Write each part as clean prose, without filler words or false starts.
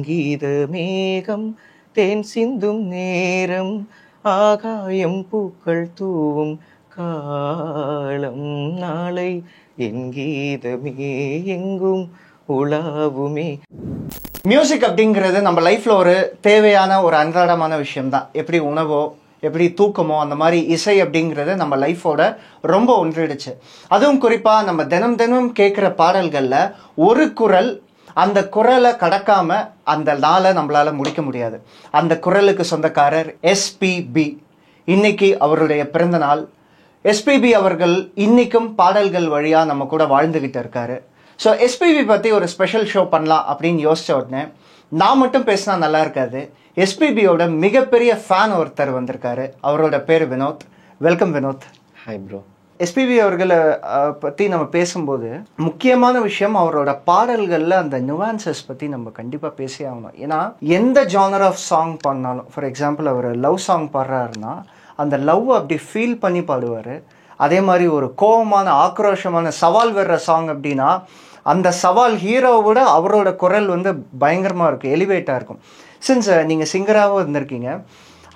சங்கீத மேகம் தேன் சிந்தும் நேரம் ஆகாயம் பூக்கள் தூவும் காலம் நாளை என் கீதமே எங்கும் உலாவுமே. மியூசிக் அப்படிங்கிறது நம்ம லைஃப்ல ஒரு தேவையான ஒரு அன்றாடமான விஷயம்தான். எப்படி உணவோ எப்படி தூக்கமோ அந்த மாதிரி இசை அப்படிங்கிறது நம்ம லைஃபோட ரொம்ப ஒன்றிடுச்சு. அதுவும் குறிப்பாக நம்ம தினம் தினம் கேட்குற பாடல்களில் ஒரு குரல், அந்த குரலை கடக்காம அந்த நாளை நம்மளால முடிக்க முடியாது. அந்த குரலுக்கு சொந்தக்காரர் எஸ்பிபி. இன்னைக்கு அவருடைய பிறந்த நாள். எஸ்பிபி அவர்கள் இன்னைக்கும் பாடல்கள் வழியாக நம்ம கூட வாழ்ந்துக்கிட்டு இருக்காரு. ஸோ எஸ்பிபி பற்றி ஒரு ஸ்பெஷல் ஷோ பண்ணலாம் அப்படின்னு யோசிச்ச உடனே நான் மட்டும் பேசினா நல்லா இருக்காது. எஸ்பிபியோட மிகப்பெரிய ஃபேன் ஒருத்தர் வந்திருக்காரு. அவரோட பேர் Vinod. Welcome Vinod. Hi bro. SPB அவர்களை பற்றி நம்ம பேசும்போது முக்கியமான விஷயம் அவரோட பாடல்களில் அந்த நுவான்சஸ் பற்றி நம்ம கண்டிப்பாக பேசி ஆகணும். ஏன்னா எந்த ஜானர் ஆஃப் சாங் பண்ணாலும், ஃபார் எக்ஸாம்பிள் அவர் லவ் சாங் பாடுறாருன்னா அந்த லவ் அப்படி ஃபீல் பண்ணி பாடுவார். அதே மாதிரி ஒரு கோபமான ஆக்ரோஷமான சவால் வர்ற சாங் அப்படின்னா அந்த சவால் ஹீரோவை விட அவரோட குரல் வந்து பயங்கரமாக இருக்கும், எலிவேட்டாக இருக்கும். சின்ஸ் நீங்கள் சிங்கராகவும் இருந்திருக்கீங்க,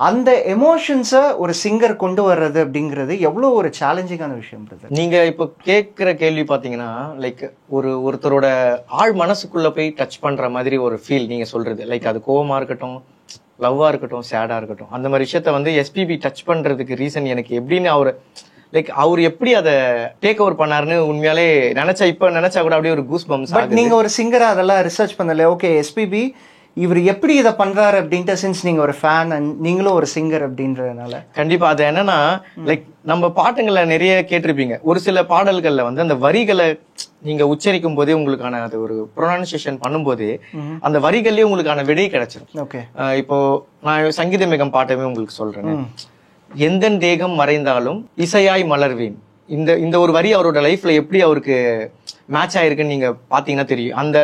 அந்த எமோஷன்ஸை ஒரு சிங்கர் கொண்டு வர்றது அப்படிங்கிறது எவ்வளோ ஒரு சேலஞ்சிங்கான விஷயம். நீங்கள் இப்போ கேட்குற கேள்வி பார்த்தீங்கன்னா லைக் ஒருத்தரோட ஆழ் மனசுக்குள்ளே போய் டச் பண்ணுற மாதிரி ஒரு ஃபீல் நீங்கள் சொல்கிறது. லைக் அது கோவமாக இருக்கட்டும், லவ்வாக இருக்கட்டும், சேடாக இருக்கட்டும், அந்த மாதிரி விஷயத்த வந்து எஸ்பிபி டச் பண்ணுறதுக்கு ரீசன் எனக்கு எப்படின்னு அவர் எப்படி அதை டேக் ஓவர் பண்ணாருன்னு உண்மையாலே நினைச்சா கூட அப்படியே ஒரு கூஸ் பம்ஸ். பட் நீங்க ஒரு சிங்கரா அதெல்லாம் ரிசர்ச் பண்ணல. ஓகே, எஸ்பிபி இவர் எப்படி இதை பண்றாரு அப்படின்ட்டு, சின்ஸ் நீங்க ஒரு ஃபேன் அண்ட் நீங்களும் ஒரு சிங்கர் அப்படின்றதுனால கண்டிப்பா அது என்னன்னா லைக் நம்ம பாட்டுங்களை நிறைய கேட்டிருப்பீங்க. ஒரு சில பாடல்கள்ல வந்து அந்த வரிகளை நீங்க உச்சரிக்கும் போதே உங்களுக்கான அது ஒரு ப்ரொனன்சியேஷன் பண்ணும்போதே அந்த வரிகள்லயே உங்களுக்கான விடை கிடைச்சிடும். ஓகே, இப்போ நான் சங்கீத மேகம் பாட்டமே உங்களுக்கு சொல்றேன். எந்த தேகம் மறைந்தாலும் இசையாய் மலர்வேன். இந்த ஒரு வரி அவரோட லைஃப்ல எப்படி அவருக்கு மேட்ச் ஆயிருக்குன்னு நீங்க பாத்தீங்கன்னா தெரியும். அந்த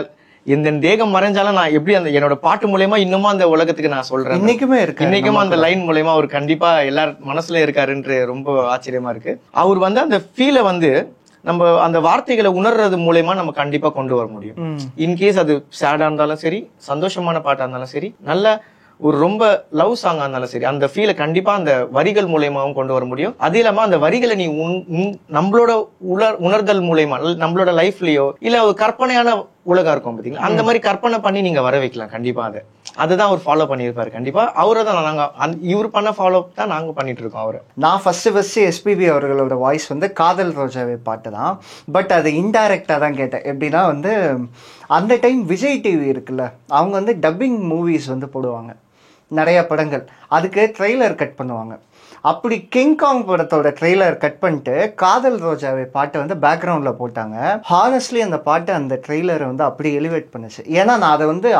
எந்த தேகம் மறைஞ்சாலும் நான் எப்படி அந்த என்னோட பாட்டு மூலயமா இன்னமும் அந்த உலகத்துக்கு நான் சொல்றேன். இன்னைக்குமே அந்த லைன் மூலயமா அவர் கண்டிப்பா எல்லார் மனசுல இருக்காருன்ற ரொம்ப ஆச்சரியமா இருக்கு. அவர் வந்து அந்த ஃபீலை வந்து நம்ம அந்த வார்த்தைகளை உணர்றது மூலயமா நம்ம கண்டிப்பா கொண்டு வர முடியும். இன்கேஸ் அது சேடா இருந்தாலும் சரி, சந்தோஷமான பாட்டா இருந்தாலும் சரி, நல்ல ஒரு ரொம்ப லவ் சாங்கா இருந்தாலும் சரி, அந்த ஃபீலை கண்டிப்பா அந்த வரிகள் மூலயமாவும் கொண்டு வர முடியும். அது இல்லாம அந்த வரிகளை நீ நம்மளோட உணர்தல் மூலயமா நம்மளோட லைஃப்லயோ இல்ல ஒரு கற்பனையான உலகம் இருக்கும் பாத்தீங்களா, அந்த மாதிரி கற்பனை பண்ணி நீங்க வர வைக்கலாம். கண்டிப்பா அதுதான் அவர் ஃபாலோ பண்ணியிருப்பாரு. கண்டிப்பா அவரை தான் நாங்க இவர் பண்ண ஃபாலோ தான் நாங்க பண்ணிட்டு இருக்கோம். அவரை நான் ஃபர்ஸ்ட் எஸ்பிபி அவர்களோட வாய்ஸ் வந்து காதல் ரோஜாவே பாட்டு தான். பட் அது இன்டைரக்டா தான் கேட்டேன். எப்படின்னா வந்து அந்த டைம் விஜய் டிவி இருக்குல்ல, அவங்க வந்து டப்பிங் மூவிஸ் வந்து போடுவாங்க நிறைய படங்கள். அதுக்கு ட்ரெய்லர் கட் பண்ணுவாங்க. அப்படி கிங்காங் படத்தோட ட்ரெய்லர் கட் பண்ணிட்டு காதல் ரோஜாவை பாட்டை வந்து பேக்ரவுண்டில் போட்டாங்க. ஹானஸ்ட்லி அந்த பாட்டை அந்த ட்ரெய்லரை வந்து அப்படி எலிவேட் பண்ணுச்சு. ஏன்னா நான் அதை வந்து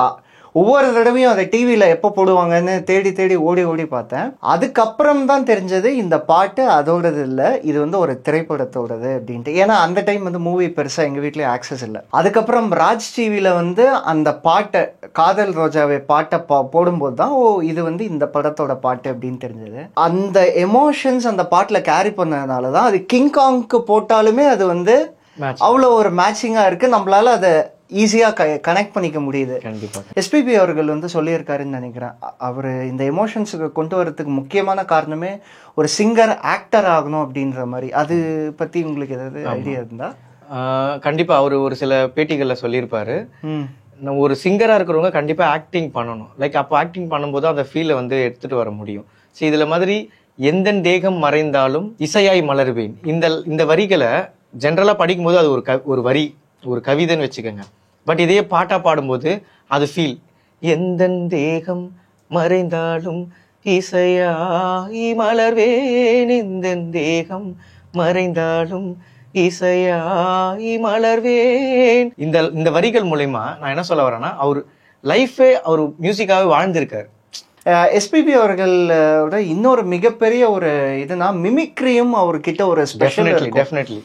ஒவ்வொரு தடவையும் அதை டிவியில் எப்போ போடுவாங்கன்னு தேடி ஓடி பார்த்தேன். அதுக்கப்புறம் தான் தெரிஞ்சது இந்த பாட்டு அதோடது இல்லை, இது வந்து ஒரு திரைப்படத்தோடது அப்படின்ட்டு. ஏன்னா அந்த டைம் வந்து மூவி பெருசாக எங்கள் வீட்லேயே ஆக்சஸ் இல்லை. அதுக்கப்புறம் ராஜ் டிவியில் வந்து அந்த பாட்டை காதல் ரோஜாவை பாட்டை போடும்போது தான் இது வந்து இந்த படத்தோட பாட்டு அப்படின்னு தெரிஞ்சது. அந்த எமோஷன்ஸ் அந்த பாட்டில் கேரி பண்ணதுனால தான் அது கிங்காங்க்கு போட்டாலுமே அது வந்து அவ்வளோ ஒரு மேட்சிங்காக இருக்குது. நம்மளால அதை ஈஸியாக கனெக்ட் பண்ணிக்க முடியுது. எஸ்பிபி அவர்கள் வந்து சொல்லியிருக்காருன்னு நினைக்கிறேன். அவர் இந்த எமோஷன்ஸுக்கு கொண்டு வரதுக்கு முக்கியமான காரணமே ஒரு சிங்கர் ஆக்டர் ஆகணும் அப்படின்ற மாதிரி. அது பற்றி உங்களுக்கு ஏதாவது ஐடியா இருந்தா? கண்டிப்பா அவர் ஒரு சில பேட்டிகளில் சொல்லியிருப்பாரு, ஒரு சிங்கரா இருக்கிறவங்க கண்டிப்பா ஆக்டிங் பண்ணணும். லைக் அப்போ ஆக்டிங் பண்ணும்போது அந்த ஃபீலை வந்து எடுத்துட்டு வர முடியும். ஸோ இதுல மாதிரி எந்த தேகம் மறைந்தாலும் இசையாய் மலர்வேன், இந்த வரிகளை ஜென்ரலா படிக்கும்போது அது ஒரு வரி, ஒரு கவிதைன்னு வச்சுக்கோங்க. பட் இதே பாட்டா பாடும்போது அது ஃபீல். எந்த தேகம் மறைந்தாலும் இசையாய் மலர்வேன், எந்த தேகம் மறைந்தாலும் இசையாய் மலர்வேன். இந்த வரிகள் மூலமா நான் என்ன சொல்ல வரேன்னா, அவர் லைஃபே அவர் மியூசிக்காவே வாழ்ந்திருக்காரு. எஸ்பிபி அவர்களோட இன்னொரு மிகப்பெரிய ஒரு இதுனா மிமிக்ரியும் அவர்கிட்ட ஒரு ஸ்பெஷல். டெஃபினெட்லி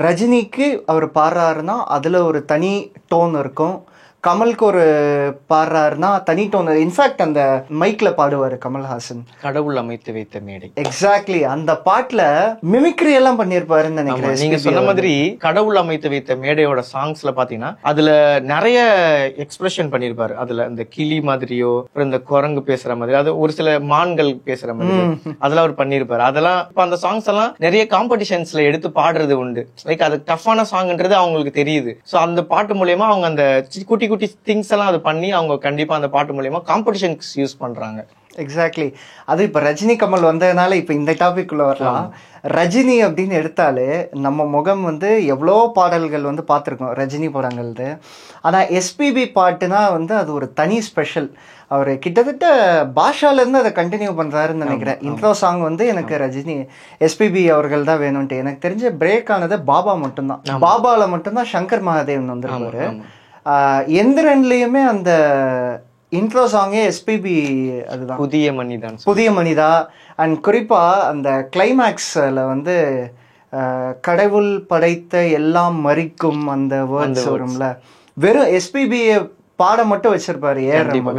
ரஜினிக்கு அவர் பாடுறாருன்னா அதில் ஒரு தனி டோன் இருக்கும். கமலுக்கு ஒரு பாடுறாருன்னா தனி டோன். இன்ஃபேக்ட் அந்த மைக்ல பாடுவாரு கமல்ஹாசன், கடவுள் அமைத்து வைத்த மேடை. எக்ஸாக்ட்லி அந்த பாட்டுல மிமிக்ரி எல்லாம் பண்ணிருப்பாருன்னு நினைக்கிறேன். நீங்க சொன்ன மாதிரி கடவுள் அமைத்து வைத்த மேடையோட சாங்ஸ்ல பாத்தீங்கன்னா அதுல நிறைய எக்ஸ்பிரஷன் பண்ணிருப்பாரு. அதுல இந்த கிளி மாதிரியோ இந்த குரங்கு பேசுற மாதிரி, அது ஒரு சில மான்கள் பேசுற மாதிரி அதெல்லாம் அவர் பண்ணிருப்பாரு. அதெல்லாம் இப்ப அந்த சாங்ஸ் எல்லாம் நிறைய காம்படிஷன்ஸ்ல எடுத்து பாடுறது உண்டு. லைக் அது டஃப்பான சாங்ன்றது அவங்களுக்கு தெரியுது. சோ அந்த பாட்டு மூலியமா அவங்க அந்த குட்டி குட்டி திங்ஸ் எல்லாம் அது பண்ணி அவங்க கண்டிப்பா அந்த பாட்டு மூலியமா காம்படிஷன்ஸ் யூஸ் பண்றாங்க. எக்ஸாக்ட்லி. அது இப்ப ரஜினி கமல் வந்ததுனால இப்ப இந்த டாபிக் உள்ள வரலாம். ரஜினி அப்படின்னு எடுத்தாலே நம்ம முகம் வந்து எவ்வளோ பாடல்கள் வந்து பார்த்துருக்கோம் ரஜினி படங்கள்து. ஆனால் எஸ்பிபி பாட்டுனா வந்து அது ஒரு தனி ஸ்பெஷல். அவர் கிட்டத்தட்ட பாஷாலேருந்து அதை கண்டினியூ பண்ணுறாருன்னு நினைக்கிறேன். இன்ட்ரோ சாங் வந்து எனக்கு ரஜினி எஸ்பிபி அவர்கள் தான் வேணும்ன்ட்டு. எனக்கு தெரிஞ்ச பிரேக் ஆனது பாபா மட்டும்தான். பாபாவில் மட்டும்தான் சங்கர் மகாதேவன் வந்துருப்பாரு. எந்திரன்லேயுமே அந்த இன்ட்ரோ சாங்கே எஸ்பிபி, அதுதான் புதிய மனிதா. அண்ட் குறிப்பாக அந்த கிளைமேக்ஸில் வந்து கடவுள் படைத்த எல்லாம் மறிக்கும் அந்த வேர்ட்ஸ் வரும்ல, வெறும் எஸ்பிபியை பாட மட்டும் வச்சிருப்பாரு.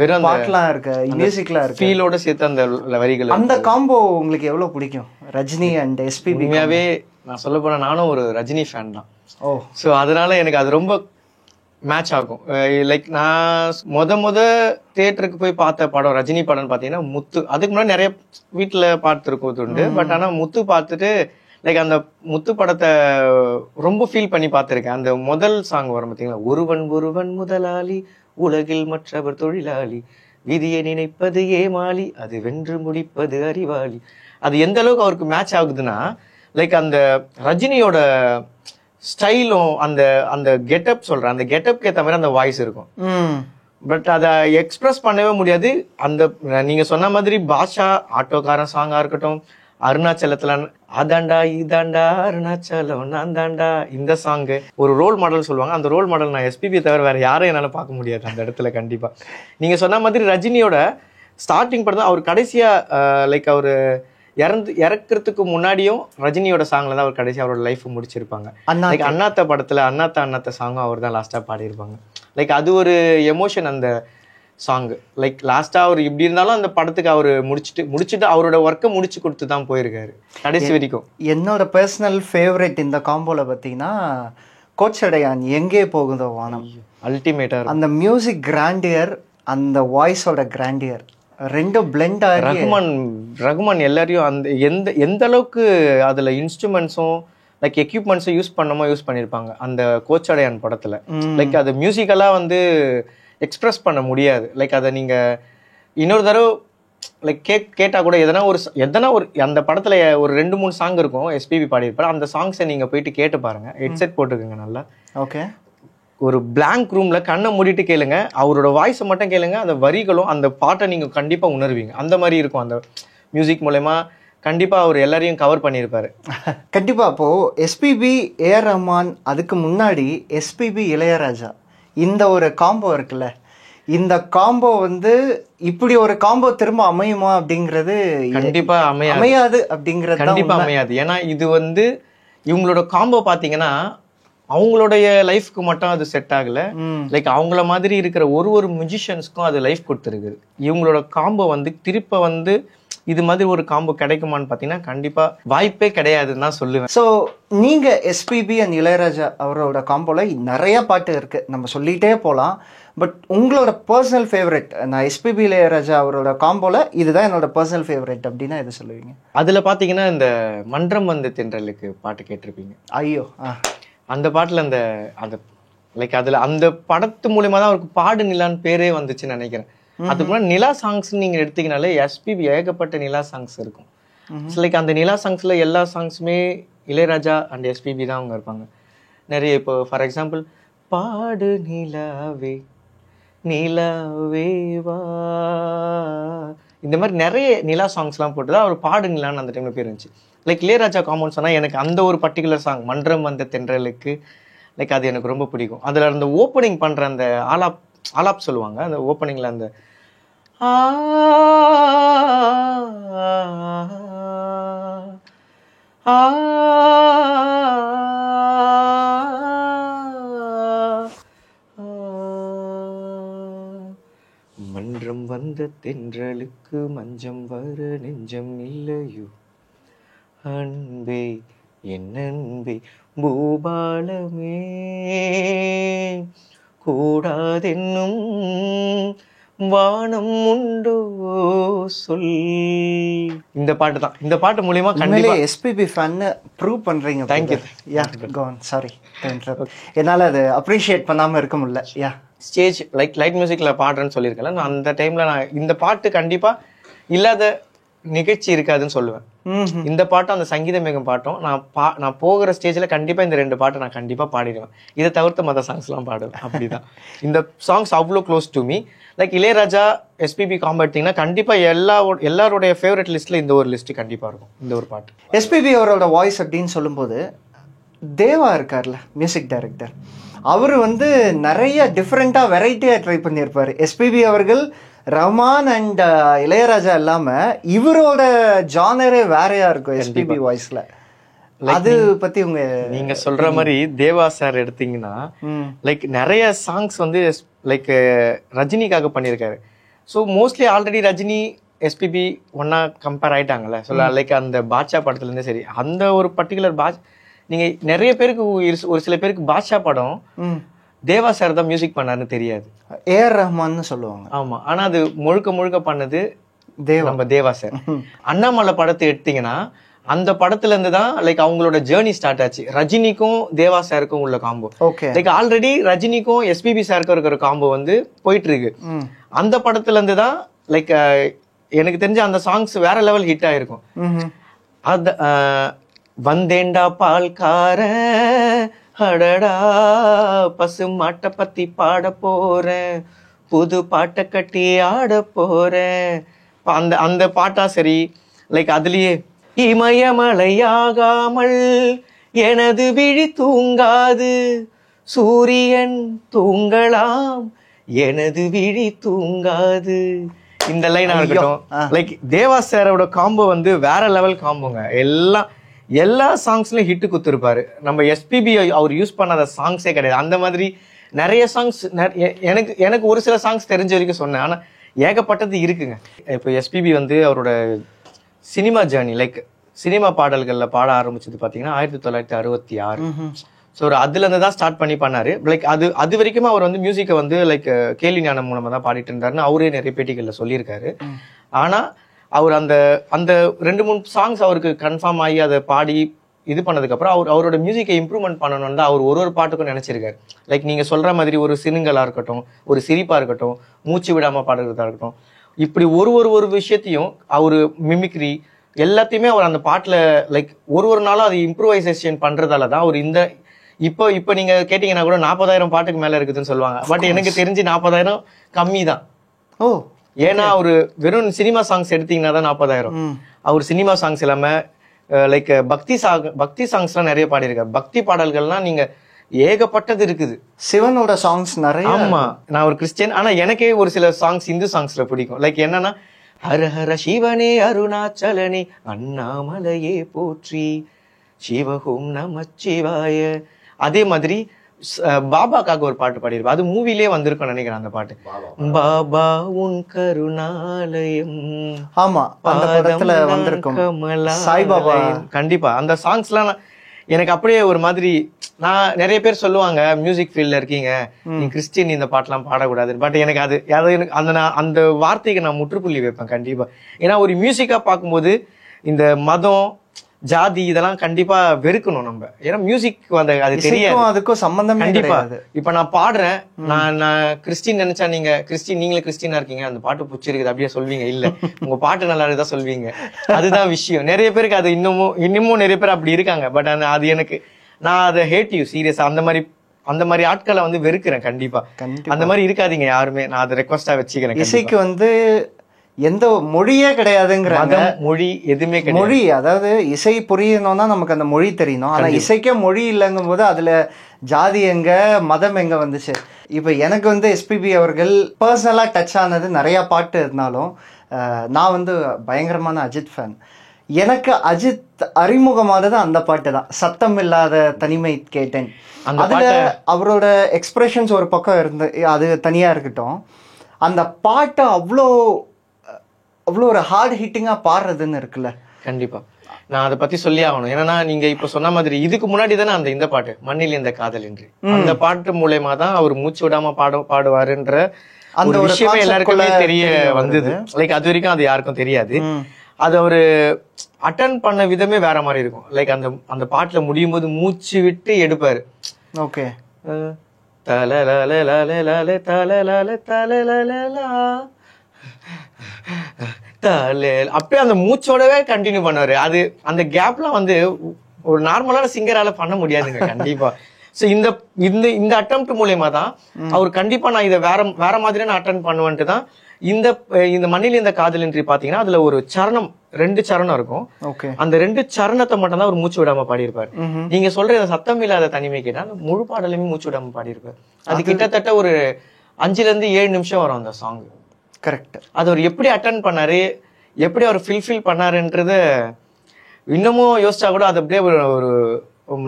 வெறும் பாட்டுலாம் இருக்கு, மியூசிக்லாம் இருக்கு, ஃபீலோட சேர்த்து அந்த வரிகள். அந்த காம்போ உங்களுக்கு எவ்வளவு பிடிக்கும், ரஜினி அண்ட் எஸ்பிபி? உண்மையாவே நான் சொல்ல போனா நானும் ஒரு ரஜினி ஃபேன் தான். ஓ, ஸோ அதனால எனக்கு அது ரொம்ப மேட்ச் ஆகும். லைக் நான் முத தியேட்டருக்கு போய் பார்த்த படம் ரஜினி படம்னு பாத்தீங்கன்னா முத்து. அதுக்கு முன்னாடி நிறைய வீட்டுல பார்த்துருக்கோம் உண்டு. பட் ஆனா முத்து பார்த்துட்டு லைக் அந்த முத்து படத்தை ரொம்ப ஃபீல் பண்ணி பார்த்திருக்கேன். அந்த முதல் சாங் வரும் பாத்தீங்களா, ஒருவன் ஒருவன் முதலாளி உலகில் மற்றவர் தொழிலாளி, விதியை நினைப்பது ஏமாளி அது வென்று முடிப்பது அறிவாளி. அது எந்த அளவுக்கு அவருக்கு மேட்ச் ஆகுதுன்னா, லைக் அந்த ரஜினியோட ஸ்டைலும் அந்த அந்த கெட்டப் சொல்றேன், அந்த கெட்டப்க்கு ஏற்ற மாதிரி அந்த வாய்ஸ் இருக்கும். பட் அதை எக்ஸ்பிரஸ் பண்ணவே முடியாது. அந்த நீங்க சொன்ன மாதிரி பாஷா ஆட்டோக்காரன் சாங்கா இருக்கட்டும், அருணாச்சலத்துல அதாண்டா இதாண்டா அருணாச்சலம் நான் தாண்டா, இந்த சாங்கு ஒரு ரோல் மாடல் சொல்லுவாங்க. அந்த ரோல் மாடல் நான் எஸ்பிபி தவிர வேற யாரும் என்னால பார்க்க முடியாது அந்த இடத்துல. கண்டிப்பா நீங்க சொன்ன மாதிரி ரஜினியோட ஸ்டார்டிங் படம் தான். அவர் கடைசியா லைக் அவரு இறக்குறதுக்கு முன்னாடியும் ரஜினியோட சாங்ல தான் அவர் கடைசி அவரோட லைஃப் முடிச்சிருப்பாங்க. லைக் அண்ணாத்த படத்துல அண்ணாத்த சாங்கும் அவர் தான் லாஸ்டா பாடியிருப்பாங்க. லைக் அது ஒரு எமோஷன் அந்த சாங். லைக் லாஸ்டா அவர் இப்படி இருந்தாலும் அந்த படத்துக்கு அவர் முடிச்சுட்டு அவரோட ஒர்க்கை முடிச்சு கொடுத்து தான் போயிருக்காரு கடைசி வரைக்கும். என்னோட பர்சனல் ஃபேவரட் இந்த காம்போல பார்த்தீங்கன்னா கோச்சடையான் எங்கே போகுதோ வானம். அல்டிமேட்டா அந்த மியூசிக் கிராண்டியர், அந்த வாய்ஸோட கிராண்டியர் ரெண்டும் பிளெண்ட் ஆகி ரகுமான் எல்லாரையும் அந்த எந்த அளவுக்கு அதுல இன்ஸ்ட்ருமெண்ட்ஸும் லைக் எக்யூப்மெண்ட்ஸும் யூஸ் பண்ணிருப்பாங்க அந்த கோச்சடையான் படத்துல. லைக் அது மியூசிக்கலா வந்து எக்ஸ்பிரஸ் பண்ண முடியாது. லைக் அதை நீங்க இன்னொரு தடவை லைக் கேட்டா கூட எதனா ஒரு அந்த படத்துல ஒரு 2-3 சாங் இருக்கும் எஸ்பிபி பாடியிருப்பாரு. அந்த சாங்ஸை நீங்க போயிட்டு கேட்டு பாருங்க, ஹெட்செட் போட்டுக்கோங்க நல்லா. ஓகே, ஒரு பிளாங்க் ரூம்ல கண்ணை மூடிட்டு கேளுங்க, அவரோட வாய்ஸை மட்டும் கேளுங்க, அந்த வரிகளும் அந்த பாட்டை நீங்க கண்டிப்பா உணர்வீங்க. அந்த மாதிரி இருக்கும் அந்த மியூசிக் மூலமா. கண்டிப்பா அவர் எல்லாரையும் கவர் பண்ணியிருப்பாரு கண்டிப்பா. அப்போ எஸ்பிபி, ஏஆர் ரஹ்மான், அதுக்கு முன்னாடி எஸ்பிபி இளையராஜா, இந்த ஒரு காம்போ இருக்குல்ல, இந்த காம்போ வந்து இப்படி ஒரு காம்போ திரும்ப அமையுமா அப்படிங்கிறது கண்டிப்பா அமையாது. அப்படிங்கிறது கண்டிப்பா அமையாது. ஏன்னா இது வந்து இவங்களோட காம்போ பாத்தீங்கன்னா அவங்களுடைய லைஃப்க்கு மட்டும் அது செட் ஆகல. லைக் அவங்கள மாதிரி இருக்கிற ஒரு மியூசிஷியன்ஸ்க்கும் அது லைஃப் கொடுத்துருக்கு. இவங்களோட காம்போ வந்து திருப்ப வந்து இது மாதிரி ஒரு காம்போ கிடைக்குமான்னு பாத்தீங்கன்னா கண்டிப்பா வாய்ப்பே கிடையாதுன்னு தான் சொல்லுவேன். ஸோ நீங்க எஸ்பிபி அண்ட் இளையராஜா அவரோட காம்போல நிறைய பாட்டு இருக்கு, நம்ம சொல்லிட்டே போகலாம். பட் உங்களோட பர்சனல் ஃபேவரட், நான் எஸ்பிபி இளையராஜா அவரோட காம்போல இதுதான் என்னோட பர்சனல் ஃபேவரட் அப்படின்னா எது சொல்லுவீங்க? அதுல பாத்தீங்கன்னா இந்த மன்றம் வந்து தென்றலுக்கு பாட்டு கேட்டிருப்பீங்க. ஐயோ, அந்த பாட்டுல அந்த லைக் அதுல அந்த படத்து மூலியமா தான் அவருக்கு பாடு நிலான்னு பேரே வந்துச்சுன்னு நினைக்கிறேன். அதுக்கு முன்னாடி நிலா சாங்ஸ் நீங்க எடுத்தீங்கனாலே எஸ்பிபி ஏகப்பட்ட நிலா சாங்ஸ் இருக்கும். லைக் அந்த நிலா சாங்ஸ்ல எல்லா சாங்ஸுமே இளையராஜா அண்ட் எஸ்பிபி தான் அவங்க இருப்பாங்க நிறைய. இப்போ ஃபார் எக்ஸாம்பிள் பாடு நிலாவே நிலாவே வா, இந்த மாதிரி நிறைய நிலா சாங்ஸ்லாம் போட்டுதான் அவர் பாடு நிலான்னு அந்த டைம்ல பேர் இருந்துச்சு. லைக் இளையராஜா காம்பவுண்ட் சொன்னா எனக்கு அந்த ஒரு பர்டிகுலர் சாங் மன்றம் வந்த தென்றலுக்கு லைக் அது எனக்கு ரொம்ப பிடிக்கும். அதுல அந்த ஓப்பனிங் பண்ற அந்த ஆலாப் சொல்லுவாங்க, அந்த ஓப்பனிங்ல அந்த அந்த தென்றலுக்கு மஞ்சம் வர நெஞ்சம் இல்லையோ அன்பே என் அன்பே பூபாலமே கூடாதென்னும் வானம் உண்டோ சொல். இந்த பாட்டு தான். இந்த பாட்டு மூலியமா கண்டிப்பா எஸ்பிபி ஃபேன் ப்ரூவ் பண்றீங்க. தேங்க்யூ. யா கோன் சாரி என்னால அது அப்ரிஷியேட் பண்ணாம இருக்க முடியல. யா ஸ்டேஜ் லைட் மியூசிக்ல பாடுறேன்னு சொல்லியிருக்கல, நான் அந்த டைம்ல நான் இந்த பாட்டு கண்டிப்பா இல்லாத நிகழ்ச்சி இருக்காதுன்னு சொல்லுவேன். இந்த பாட்டும் அந்த சங்கீத மேகம் பாட்டும் நான் போகிற ஸ்டேஜ்ல கண்டிப்பா இந்த 2 பாட்டை நான் கண்டிப்பா பாடிடுவேன். இதை தவிர்த்து மற்ற சாங்ஸ் எல்லாம் பாடுவேன். அப்படிதான் இந்த சாங்ஸ் அவ்வளோ close to me. Like Ilaiyaraaja SPB combo எடுத்தீங்கன்னா கண்டிப்பா எல்லாருடைய ஃபேவரட் லிஸ்ட்ல இந்த ஒரு லிஸ்ட் கண்டிப்பா இருக்கும் இந்த ஒரு பாட்டு. எஸ்பிபி அவரோட வாய்ஸ் அப்படின்னு சொல்லும்போது தேவா இருக்கார்ல மியூசிக் டைரக்டர், அவர் வந்து நிறைய டிஃப்ரெண்டா வெரைட்டியா ட்ரை பண்ணியிருப்பாரு. எஸ்பிபி அவர்கள் ரஹ்மான் அண்ட் இளையராஜா இல்லாம இவரோட ஜானரே வேறையா இருக்கும் எஸ்பிபி வாய்ஸ்ல. அது பத்தி நீங்க சொல்ற மாதிரி தேவா சார் எடுத்தீங்கன்னா லைக் நிறைய சாங்ஸ் வந்து லைக் ரஜினிக்காக பண்ணியிருக்காரு. So mostly already Rajini SPB ஒன்னா கம்பேர் ஆயிட்டாங்கல்ல. ஸோ லைக் அந்த பாட்ஷா படத்துல இருந்தே சரி, அந்த ஒரு பர்டிகுலர் நீங்க நிறைய பேருக்கு ஒரு சில பேருக்கு பாட்ஷா படம் தேவா சார் தான் மியூசிக் பண்ணாருன்னு தெரியாது, ஏஆர் ரஹ்மான்னு சொல்லுவாங்க. ஆமா, ஆனா அது முழுக்க பண்ணது நம்ம தேவா சார். அண்ணாமலை படத்தை எடுத்தீங்கன்னா அந்த படத்துல இருந்து தான் லைக் அவங்களோட ஜேர்னி ஸ்டார்ட் ஆச்சு. ரஜினிக்கும் தேவா சாருக்கும் உள்ள காம்போ. லைக் ஆல்ரெடி ரஜினிக்கும் எஸ்பிபி சாருக்கும் இருக்கிற காம்போ வந்து போயிட்டு இருக்கு. அந்த படத்துல இருந்து தான் லைக் எனக்கு தெரிஞ்ச அந்த சாங்ஸ் வேற லெவல் ஹிட் ஆயிருக்கும். அது வந்தேண்டா பால்கார அடடா பசு மாட்டை பத்தி பாட போறேன், புது பாட்டை கட்டி ஆட போறேன். அந்த அந்த பாட்டா சரி, லைக் அதுலயே இமயமலையாகாமல் எனது விழி தூங்காது, சூரியன் தூங்கலாம் எனது விழி தூங்காது, இந்த லைனா இருக்கட்டும். லைக் தேவா சாரோட காம்போ வந்து வேற லெவல் காம்போங்க. எல்லா சாங்ஸ்லயும் ஹிட் குத்துருப்பாரு. நம்ம எஸ்பிபி அவர் யூஸ் பண்ணாத சாங்ஸே கிடையாது. அந்த மாதிரி நிறைய சாங்ஸ் எனக்கு ஒரு சில சாங்ஸ் தெரிஞ்ச வரைக்கும் சொன்னேன், ஆனா ஏகப்பட்டது இருக்குங்க. இப்போ எஸ்பிபி வந்து அவரோட சினிமா ஜேர்னி லைக் சினிமா பாடல்கள்ல பாட ஆரம்பிச்சது பாத்தீங்கன்னா 1966. ஸோ அதுல இருந்து தான் ஸ்டார்ட் பண்ணாரு. லைக் அது வரைக்குமே அவர் வந்து மியூசிக்கை வந்து லைக் கேள்வி ஞானம் மூலமா தான் பாடிட்டு இருந்தாருன்னு அவரே நிறைய பேட்டிகள்ல சொல்லியிருக்காரு. ஆனா அவர் அந்த 2-3 சாங்ஸ் அவருக்கு கன்ஃபார்ம் ஆகி அதை பாடி இது பண்ணதுக்கு அப்புறம் அவரோட மியூசிக்கை இம்ப்ரூவ்மெண்ட் பண்ணணும்னு தான் அவர் ஒரு பாட்டுக்கும் நினைச்சிருக்காரு. லைக் நீங்க சொல்ற மாதிரி ஒரு சினுங்களா இருக்கட்டும், ஒரு சிரிப்பா இருக்கட்டும், மூச்சு விடாம பாடுறதா இருக்கட்டும், இப்படி ஒரு விஷயத்தையும் அவரு மிமிக்ரி எல்லாத்தையுமே அவர் அந்த பாட்டுல லைக் ஒரு நாளும் அது இம்ப்ரூவைசேஷன் பண்றதாலதான் அவர் இந்த இப்போ நீங்க கேட்டீங்கன்னா கூட 40,000 பாட்டுக்கு மேல இருக்குதுன்னு சொல்லுவாங்க. பட் எனக்கு தெரிஞ்சு 40,000 கம்மி தான். ஏன்னா அவரு வெறும் சினிமா சாங்ஸ் எடுத்தீங்கன்னா தான் 40,000. அவர் சினிமா சாங்ஸ் இல்லாம லைக் பக்தி சாங்ஸ் எல்லாம் நிறைய பாடியிருக்காரு. பக்தி பாடல்கள்லாம் நீங்க ஏகப்பட்டது இருக்குது. சிவனோட சாங்ஸ் நிறைய. ஆமா, நான் ஒரு கிறிஸ்டியன், ஆனா எனக்கே ஒரு சில சாங்ஸ் இந்து சாங்ஸ்ல பிடிக்கும். லைக் என்னன்னா ஹர ஹர சிவனே அருணாச்சலனே அண்ணாமலையே போற்றி சிவஹோம் நமச்சிவாய. அதே மாதிரி பாபாக்காக ஒரு பாட்டு பாடியிருப்பா, அது மூவிலே வந்திருக்கும் நினைக்கிறேன் அந்த பாட்டு. பாபா உன் கருணாலயம். ஆமா, அந்த படத்துல வந்திருக்கும் சாய்பாபா. கண்டிப்பா அந்த சாங்ஸ் எல்லாம் எனக்கு அப்படியே ஒரு மாதிரி, நான் நிறைய பேர் சொல்லுவாங்க மியூசிக் ஃபீல்ட்ல இருக்கீங்க, நீ கிறிஸ்டின் இந்த பாட்டெல்லாம் பாடக்கூடாது. பட் எனக்கு அந்த வார்த்தைக்கு நான் முற்றுப்புள்ளி வைப்பேன் கண்டிப்பா. ஏன்னா ஒரு மியூசிக்கா பார்க்கும்போது இந்த மதம் ஜாதி இதெல்லாம் கண்டிப்பா வெறுக்கணும் நம்ம. ஏன்னா மியூசிக் அது தெரியாது, அதுக்கும் சம்பந்தம் கண்டிப்பா. இப்ப நான் பாடுறேன், நான் கிறிஸ்டின் நினைச்சா நீங்களும் கிறிஸ்டினா இருக்கீங்க, அந்த பாட்டு பிடிச்சிருக்குது அப்படியே சொல்வீங்க? இல்ல, உங்க பாட்டு நல்லா இருக்குதான் சொல்வீங்க. அதுதான் விஷயம். நிறைய பேருக்கு அது இன்னமும் நிறைய பேர் அப்படி இருக்காங்க. பட் அது எனக்கு, நான் அதை ஹேட் யூ சீரியஸா. அந்த மாதிரி ஆட்களை வந்து வெறுக்கிறேன் கண்டிப்பா. அந்த மாதிரி இருக்காதீங்க யாருமே, நான் அதை ரெக்வஸ்டா வச்சுக்கிறேன். இசைக்கு வந்து எந்த மொழியே கிடையாதுங்கிறாங்க. மொழி எதுவுமே கிடையாது. மொழி, அதாவது இசை புரியணும்னா நமக்கு அந்த மொழி தெரியணும். ஆனா இசைக்கே மொழி இல்லைங்கும் போது அதுல ஜாதி எங்க மதம் எங்க வந்துச்சு? இப்ப எனக்கு வந்து எஸ்பிபி அவர்கள் பர்சனலா டச் ஆனது நிறைய பாட்டு இருந்தாலும், நான் வந்து பயங்கரமான அஜித் ஃபேன். எனக்கு அஜித் அறிமுகமானது அந்த பாட்டு தான், சத்தம் இல்லாத தனிமை கேட்டேன். அதுல அவரோட எக்ஸ்பிரஷன்ஸ் ஒரு பக்கம் இருந்து அது தனியா இருக்கட்டும், அந்த பாட்டை அவ்வளோ அவ்வளோ ஒரு ஹார்ட் ஹிட்டிங்காக பாடுறதுன்னு இருக்குல்ல. கண்டிப்பா நான் அதை பத்தி சொல்லி ஆகணும். ஏன்னா நீங்க இப்ப சொன்ன மாதிரி இதுக்கு முன்னாடி தானே இந்த பாட்டு மண்ணில் இந்த காதல் என்று அந்த பாட்டு மூலயமா தான் அவர் மூச்சு விடாம பாடுவாருன்ற அந்த ஒரு விஷயமே எல்லாருக்குமே தெரிய வந்தது. லைக் அது வரைக்கும் அது யாருக்கும் தெரியாது. அது அவரு அட்டன் பண்ண விதமே வேற மாதிரி இருக்கும். லைக் அந்த பாட்டுல முடியும் போது மூச்சு விட்டு எடுப்பாரு. ஓகே, அப்படியே அந்த மூச்சோடவே கண்டினியூ பண்ணுவாரு. அது அந்த கேப்லாம் ஒரு நார்மலான சிங்கரால பண்ண முடியாதுங்க கண்டிப்பா. சோ இந்த அட்டெம்ப்ட் மூலயமா தான் அவர் கண்டிப்பா நான் இதை வேற மாதிரியான அட்டன் பண்ணுவேன்ட்டு தான் இந்த மண்ணில் இந்த காதலின்றி பாத்தீங்கன்னா அதுல ஒரு சரணம் 2 சரணம் இருக்கும். அந்த 2 சரணத்தை மட்டும் தான் அவர் மூச்சு விடாம பாடியிருப்பாரு. நீங்க சொல்ற சத்தம் இல்லாத தனிமை கேட்டா அந்த முழு பாடலுமே மூச்சு விடாம பாடியிருப்பாரு. அது கிட்டத்தட்ட ஒரு 5 to 7 நிமிஷம் வரும் அந்த சாங். கரெக்ட். அது அவர் எப்படி அட்டன் பண்ணாரு, எப்படி அவர் ஃபில் பண்ணாருன்றத இன்னமும் யோசிச்சா கூட அது அப்படியே ஒரு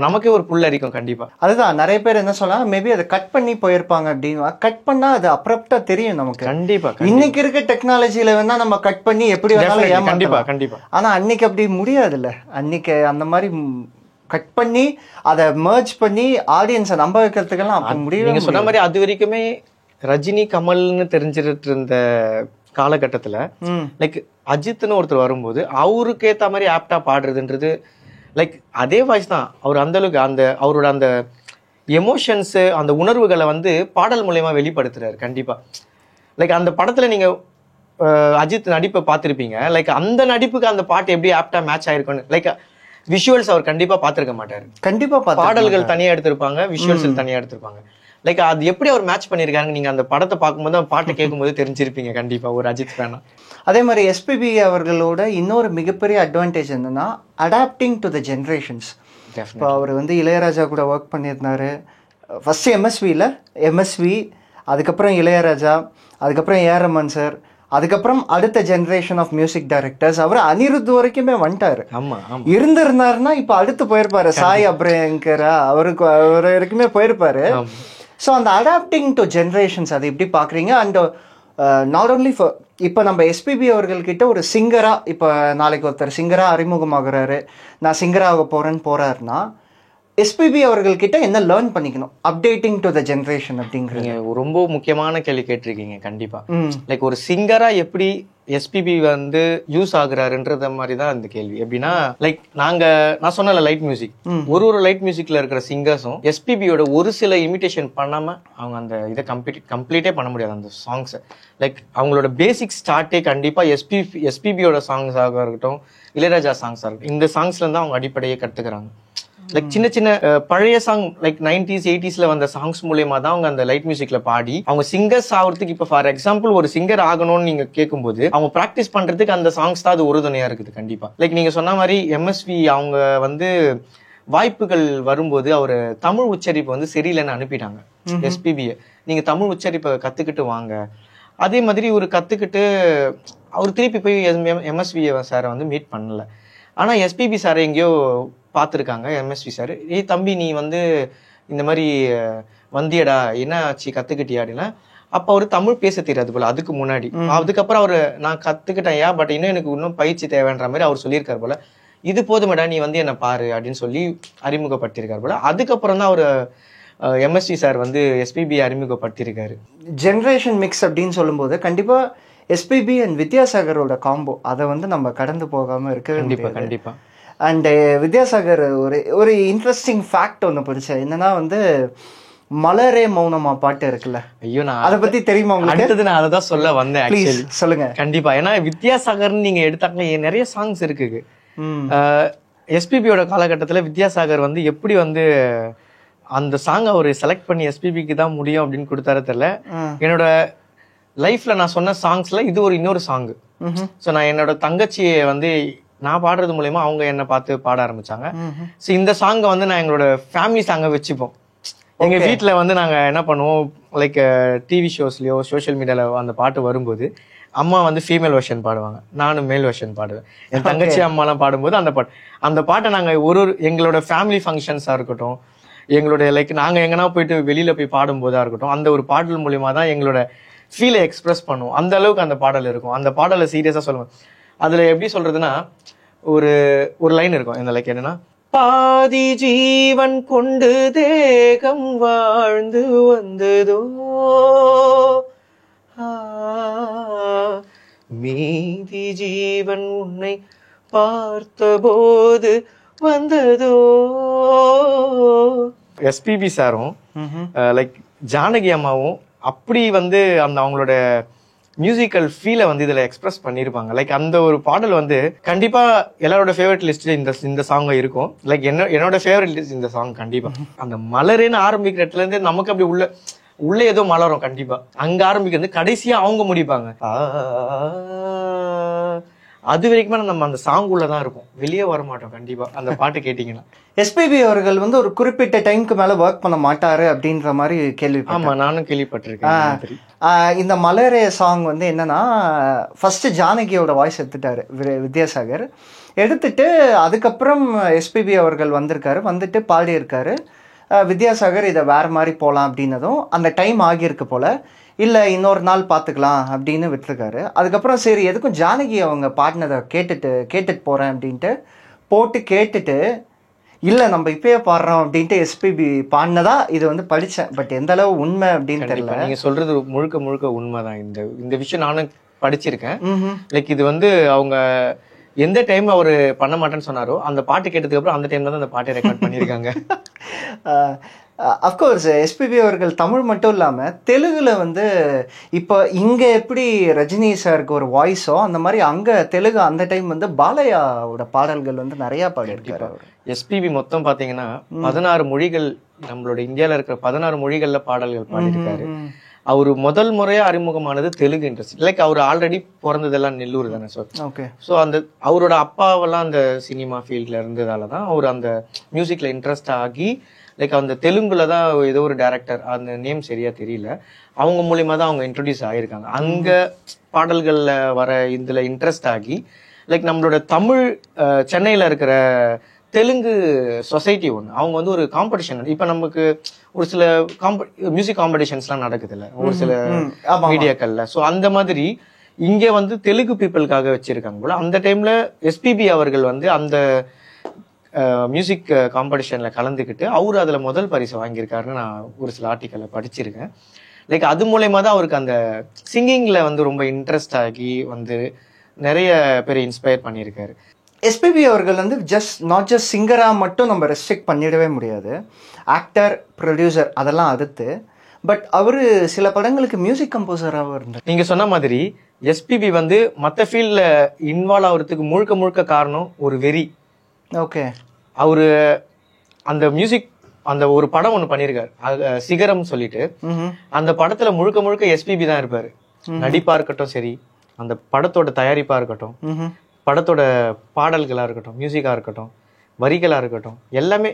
நமக்கே ஒரு புல்லரிக்கும் கண்டிப்பா. அதுதான் நிறைய பேர் என்ன சொல்லலாம், மேபி அதை கட் பண்ணி போயிருப்பாங்க அப்படின்னு. கட் பண்ணா அது அப்ரப்டா தெரியும் நமக்கு. கண்டிப்பா இன்னைக்கு இருக்க டெக்னாலஜில வேணா நம்ம கட் பண்ணி எப்படி வேணாலும் கண்டிப்பா கண்டிப்பா. ஆனா அன்னைக்கு அப்படி முடியாதுல்ல. அன்னைக்கு அந்த மாதிரி கட் பண்ணி அதை மர்ஜ் பண்ணி ஆடியன்ஸை நம்ப வைக்கிறதுக்கெல்லாம் அப்ப முடியும். நீங்க சொன்ன மாதிரி அது வரைக்குமே ரஜினி கமல்னு தெரிஞ்சிட்டு இருந்த காலகட்டத்துல லைக் அஜித்னு ஒருத்தர் வரும்போது அவருக்கு ஏத்த மாதிரி ஆப்டா பாடுறதுன்றது லைக் அதே வாய்ஸ் தான். அவர் அந்த அளவுக்கு அவரோட அந்த எமோஷன்ஸ் அந்த உணர்வுகளை பாடல் மூலயமா வெளிப்படுத்துறாரு கண்டிப்பா. லைக் அந்த படத்துல நீங்க அஜித் நடிப்பை பார்த்திருப்பீங்க. லைக் அந்த நடிப்புக்கு அந்த பாட்டு எப்படி ஆப்டா மேட்ச் ஆயிருக்குன்னு லைக் விஷுவல்ஸ் அவர் கண்டிப்பா பார்த்திருக்க மாட்டாரு. கண்டிப்பா பாடல்கள் தனியா எடுத்திருப்பாங்க, விஷுவல்ஸ் தனியா எடுத்திருப்பாங்க. லைக் அது எப்படி அவர் மேட்ச் பண்ணிருக்காங்க நீங்க அந்த படத்தை பார்க்கும்போது பாட்டை கேட்கும்போது தெரிஞ்சிருப்பீங்க கண்டிப்பா ஒரு அஜித் ஃபேனா. அதே மாதிரி எஸ்பிபி அவர்களோட இன்னொரு மிகப்பெரிய அட்வான்டேஜ் என்னன்னா அடாப்டிங் டு த ஜென்ரேஷன்ஸ். இப்போ அவர் இளையராஜா கூட ஒர்க் பண்ணியிருந்தாரு. ஃபர்ஸ்ட் எம்எஸ்வி, அதுக்கப்புறம் இளையராஜா, அதுக்கப்புறம் ஏஆர் ரஹ்மான் சார், அதுக்கப்புறம் அடுத்த ஜென்ரேஷன் ஆஃப் மியூசிக் டைரக்டர்ஸ். அவர் அனிருத் வரைக்குமே வந்துட்டாரு. இருந்திருந்தாருன்னா இப்ப அடுத்து போயிருப்பாரு. சாய் அப்ரங்கரா அவர் வரைக்குமே போயிருப்பாரு. ஸோ அந்த அடாப்டிங் டு ஜென்ரேஷன்ஸ் அதை எப்படி பார்க்குறீங்க? அண்ட் நாட் ஓன்லி ஃபார் இப்போ நம்ம எஸ்பிபி அவர்கள்கிட்ட ஒரு சிங்கராக, இப்போ நாளைக்கு ஒருத்தர் சிங்கராக அறிமுகமாகறாரு, நான் சிங்கராக போறாருன்னா எஸ்பிபி அவர்கள்கிட்ட என்ன லேர்ன் பண்ணிக்கணும் அப்டேட்டிங் டு த ஜென்ரேஷன் அப்படிங்கிறீங்க? ரொம்ப முக்கியமான கேள்வி கேட்டிருக்கீங்க கண்டிப்பா. லைக் ஒரு சிங்கரா எப்படி எஸ்பிபி யூஸ் ஆகுறாருன்றது மாதிரி தான் இந்த கேள்வி. எப்படின்னா லைக் நான் சொன்னல லைட் மியூசிக், ஒரு லைட் மியூசிக்ல இருக்கிற சிங்கர்ஸும் எஸ்பிபியோட ஒரு சில இமிடேஷன் பண்ணாம அவங்க அந்த இதை கம்ப்ளீட்டே பண்ண முடியாது அந்த சாங்ஸ். லைக் அவங்களோட பேசிக் ஸ்டார்ட்டே கண்டிப்பா எஸ்பிபியோட சாங்ஸ் ஆக இருக்கட்டும், இளையராஜா சாங்ஸா இருக்கட்டும், இந்த சாங்ஸ்ல இருந்து அவங்க அடிப்படையே கத்துக்கிறாங்க. லைக் சின்ன சின்ன பழைய சாங் லைக் 90s 80sல வந்த சாங்ஸ் மூலயமா தான் அவங்க அந்த லைட் மியூசிக்ல பாடி அவங்க சிங்கர்ஸ் ஆகிறதுக்கு. இப்ப ஃபார் எக்ஸாம்பிள் ஒரு சிங்கர் ஆகணும்னு நீங்க கேட்கும்போது அவங்க பிராக்டிஸ் பண்றதுக்கு அந்த சாங்ஸ் தான் அது உறுதுணையா இருக்குது கண்டிப்பா. லைக் நீங்க சொன்ன மாதிரி எம்எஸ்வி அவங்க வாய்ப்புகள் வரும்போது அவர் தமிழ் உச்சரிப்பு சரியில்லைன்னு அனுப்பிட்டாங்க எஸ்பிபியை. நீங்க தமிழ் உச்சரிப்பை கத்துக்கிட்டு வாங்க. அதே மாதிரி ஒரு கத்துக்கிட்டு அவர் திருப்பி போய் எம்எஸ்வி சாரை மீட் பண்ணல. ஆனா எஸ்பிபி சாரை எங்கேயோ பார்த்துருக்காங்க எம்எஸ்வி சார். தம்பி நீ இந்த மாதிரி வந்தியடா, என்ன ஆச்சு கத்துக்கிட்டியா அப்படின்னா, அப்ப அவரு தமிழ் பேச தெரியாது போல அதுக்கு முன்னாடி. அதுக்கப்புறம் அவரு நான் கத்துக்கிட்டேன், பட் இன்னும் பயிற்சி தேவைன்ற மாதிரி அவர் சொல்லியிருக்காரு போல. இது போதுமேடா நீ என்ன பாரு அப்படின்னு சொல்லி அறிமுகப்படுத்தியிருக்காரு போல. அதுக்கப்புறம் தான் அவரு எம்எஸ்வி சார் எஸ்பிபி அறிமுகப்படுத்தியிருக்காரு. ஜென்ரேஷன் மிக்ஸ் அப்படின்னு சொல்லும்போது கண்டிப்பா எஸ்பிபி அண்ட் வித்யாசாகரோட காம்போ அதை நம்ம கடந்து போகாம இருக்க கண்டிப்பா கண்டிப்பா. அண்ட் வித்யாசாகர் ஒரு இன்ட்ரெஸ்டிங் ஃபேக்ட் ஒன்று படித்தேன். என்னன்னா மலரே மௌனமா பாட்டு இருக்குல்ல, ஐயோ நான் அதை பத்தி தெரியுமா உங்களுக்கு? அடுத்தது நான் அதை தான் சொல்ல வந்தேன். சொல்லுங்க. கண்டிப்பா. ஏன்னா வித்யாசாகர்னு நீங்க எடுத்தாங்க நிறைய சாங்ஸ் இருக்கு. எஸ்பிபியோட காலகட்டத்துல வித்யாசாகர் எப்படி அந்த சாங் அவர் செலக்ட் பண்ணி எஸ்பிபிக்கு தான் முடியும் அப்படின்னு கொடுத்தாரு தெரியல. என்னோட லைஃப்ல நான் சொன்ன சாங்ஸ்ல இது இன்னொரு சாங். ஸோ நான் என்னோட தங்கச்சியை நான் பாடுறது மூலயமா அவங்க என்ன பார்த்து பாட ஆரம்பிச்சாங்க. ஸோ இந்த சாங்கை நான் எங்களோட ஃபேமிலி சாங்கை வச்சுப்போம். எங்க வீட்டுல நாங்க என்ன பண்ணுவோம், லைக் டிவி ஷோஸ்லயோ சோஷியல் மீடியால அந்த பாட்டு வரும்போது அம்மா ஃபீமேல் வெர்ஷன் பாடுவாங்க, நானும் மேல் வெர்ஷன் பாடுவேன். என் தங்கச்சி அம்மா எல்லாம் பாடும்போது அந்த பாட்டை நாங்க எங்களோட ஃபேமிலி ஃபங்க்ஷன்ஸா இருக்கட்டும், எங்களுடைய லைக் நாங்க எங்கன்னா போயிட்டு வெளியில போய் பாடும் போதா இருக்கட்டும், அந்த ஒரு பாடல் மூலியமா தான் எங்களோட ஃபீலை எக்ஸ்பிரஸ் பண்ணும். அந்த அளவுக்கு அந்த பாடல் இருக்கும். அந்த பாடலை சீரியஸா சொல்லுவேன். அதுல எப்படி சொல்றதுன்னா, ஒரு ஒரு லைன் இருக்கும் இந்த லைக் என்னன்னா, பாதி ஜீவன் கொண்டு தேகம் வாழ்ந்து வந்ததோ, மீதி ஜீவன் உன்னை பார்த்தபோது வந்ததோ. எஸ்பிபி சாரும் லைக் ஜானகி அம்மாவும் அப்படி வந்து அந்த அவங்களோட மியூசிக்கல் ஃபீலை வந்து இதுல எக்ஸ்பிரஸ் பண்ணிருப்பாங்க. லைக் அந்த ஒரு பாடல் வந்து கண்டிப்பா எல்லாரோட ஃபேவரட் லிஸ்ட்ல இந்த சாங் இருக்கும். லைக் என்னோட ஃபேவரட் லிஸ்ட் இந்த சாங் கண்டிப்பா. அந்த மலரேன்னு ஆரம்பிக்கிற இடத்துல இருந்து நமக்கு அப்படி உள்ள ஏதோ மலரும் கண்டிப்பா. அங்க ஆரம்பிக்கிறது கடைசியா அவங்க முடிப்பாங்க. அது வரைக்குமே நம்ம அந்த சாங் உள்ளதான் இருக்கும், வெளியே வர மாட்டோம் கண்டிப்பா அந்த பாட்டு கேட்டீங்கன்னா. எஸ்பிபி அவர்கள் வந்து ஒரு குறிப்பிட்ட டைம்க்கு மேல ஒர்க் பண்ண மாட்டாரு அப்படின்ற மாதிரி கேள்வி. ஆமா, நானும் கேள்விப்பட்டிருக்கேன். இந்த மலரே சாங் வந்து என்னன்னா, ஃபர்ஸ்ட் ஜானகியோட வாய்ஸ் எடுத்துட்டாரு வித்யாசாகர். எடுத்துட்டு அதுக்கப்புறம் எஸ்பிபி அவர்கள் வந்துட்டு பாடியிருக்காரு. வித்யாசாகர் இதை வேற மாதிரி போகலாம் அப்படின்னதும் அந்த டைம் ஆகியிருக்கு போல, இல்லை இன்னொரு நாள் பார்த்துக்கலாம் அப்படின்னு விட்டுருக்காரு. அதுக்கப்புறம் சரி எதுக்கும் ஜானகி அவங்க பாடினதை கேட்டுட்டு போகிறேன் அப்படின்ட்டு போட்டு கேட்டுட்டு, இல்லை நம்ம இப்பயே பாடுறோம் அப்படின்ட்டு எஸ்பிபி பாடினதா இது வந்து படித்தேன். பட் எந்த அளவு உண்மை அப்படின்னு தெரியல. நீங்கள் சொல்கிறது முழுக்க உண்மைதான். இந்த விஷயம் நானும் படிச்சிருக்கேன். லைக் இது வந்து அவங்க எந்த டைம் அவரு பண்ண மாட்டேன்னு சொன்னாரோ அந்த பாட்டு கேட்டதுக்கு அப்புறம் அந்த டைம்ல தான் அந்த பாட்டை ரெக்கார்ட் பண்ணியிருக்காங்க. அஃப்கோர்ஸ் எஸ்பிபி அவர்கள் தமிழ் மட்டும் இல்லாமல் தெலுங்குல வந்து இப்போ இங்கே எப்படி ரஜினி சாருக்கு ஒரு வாய்ஸோ அந்த மாதிரி அங்கே தெலுங்கு அந்த டைம் வந்து பாலையாவோட பாடல்கள் வந்து நிறையா பாடியிருக்காரு. எஸ்பிபி மொத்தம் பார்த்தீங்கன்னா 16 மொழிகள், நம்மளோட இந்தியாவில் இருக்கிற 16 மொழிகளில் பாடல்கள் பாடியிருக்காரு. அவரு முதல் முறையா அறிமுகமானது தெலுங்கு இண்டஸ்ட்ரி. லைக் அவர் ஆல்ரெடி பிறந்ததெல்லாம் நெல்லூர் தானே. ஸோ அந்த அவரோட அப்பாவெல்லாம் அந்த சினிமா ஃபீல்ட்ல இருந்ததால தான் அவர் அந்த மியூசிக்ல இன்ட்ரெஸ்ட் ஆகி, லைக் அந்த தெலுங்குல தான் ஏதோ ஒரு டைரக்டர், அந்த நேம் சரியா தெரியல, அவங்க மூலியமா தான் அவங்க இன்ட்ரடியூஸ் ஆகியிருக்காங்க. அங்க பாடல்கள்ல வர இதுல இன்ட்ரெஸ்ட் ஆகி, லைக் நம்மளோட தமிழ் சென்னையில இருக்கிற தெலுங்கு சொசைட்டி ஒன்று, அவங்க வந்து ஒரு காம்படிஷன், இப்போ நமக்கு ஒரு சில மியூசிக் காம்படிஷன்ஸ்லாம் நடக்குதுல்ல ஒரு சில மீடியாக்கள்ல. ஸோ அந்த மாதிரி இங்கே வந்து தெலுங்கு பீப்புளுக்காக வச்சிருக்காங்க போல. அந்த டைம்ல எஸ்பிபி அவர்கள் வந்து அந்த மியூசிக் காம்படிஷன்ல கலந்துக்கிட்டு அவரு அதுல முதல் பரிசு வாங்கியிருக்காருன்னு நான் ஒரு சில ஆர்டிக்கல்ல படிச்சிருக்கேன். லைக் அது மூலயமா தான் அவருக்கு அந்த சிங்கிங்ல வந்து ரொம்ப இன்ட்ரெஸ்ட் ஆகி வந்து நிறைய பேர் இன்ஸ்பயர் பண்ணியிருக்காரு. எஸ்பிபி அவர்கள் வந்து நாட் ஜஸ்ட் சிங்கராக மட்டும் நம்ம ரெஸ்ட்ரிக்ட் பண்ணிடவே முடியாது. ஆக்டர், ப்ரொடியூசர் அதெல்லாம் அடுத்து, பட் அவர் சில படங்களுக்கு மியூசிக் கம்போசராகவும் இருந்தார். நீங்கள் சொன்ன மாதிரி எஸ்பிபி வந்து மற்ற ஃபீல்டில் இன்வால்வ் ஆகிறதுக்கு முழுக்க காரணம் ஒரு வெறி. ஓகே, அவரு அந்த மியூசிக் அந்த ஒரு படம் ஒன்று பண்ணியிருக்காரு சிகரம் சொல்லிட்டு, அந்த படத்துல முழுக்க எஸ்பிபி தான் இருப்பாரு. நடிப்பா இருக்கட்டும் சரி, அந்த படத்தோட தயாரிப்பா இருக்கட்டும், படத்தோட பாடல்களா இருக்கட்டும், மியூசிக்கா இருக்கட்டும், வரிகளா இருக்கட்டும், எல்லாமே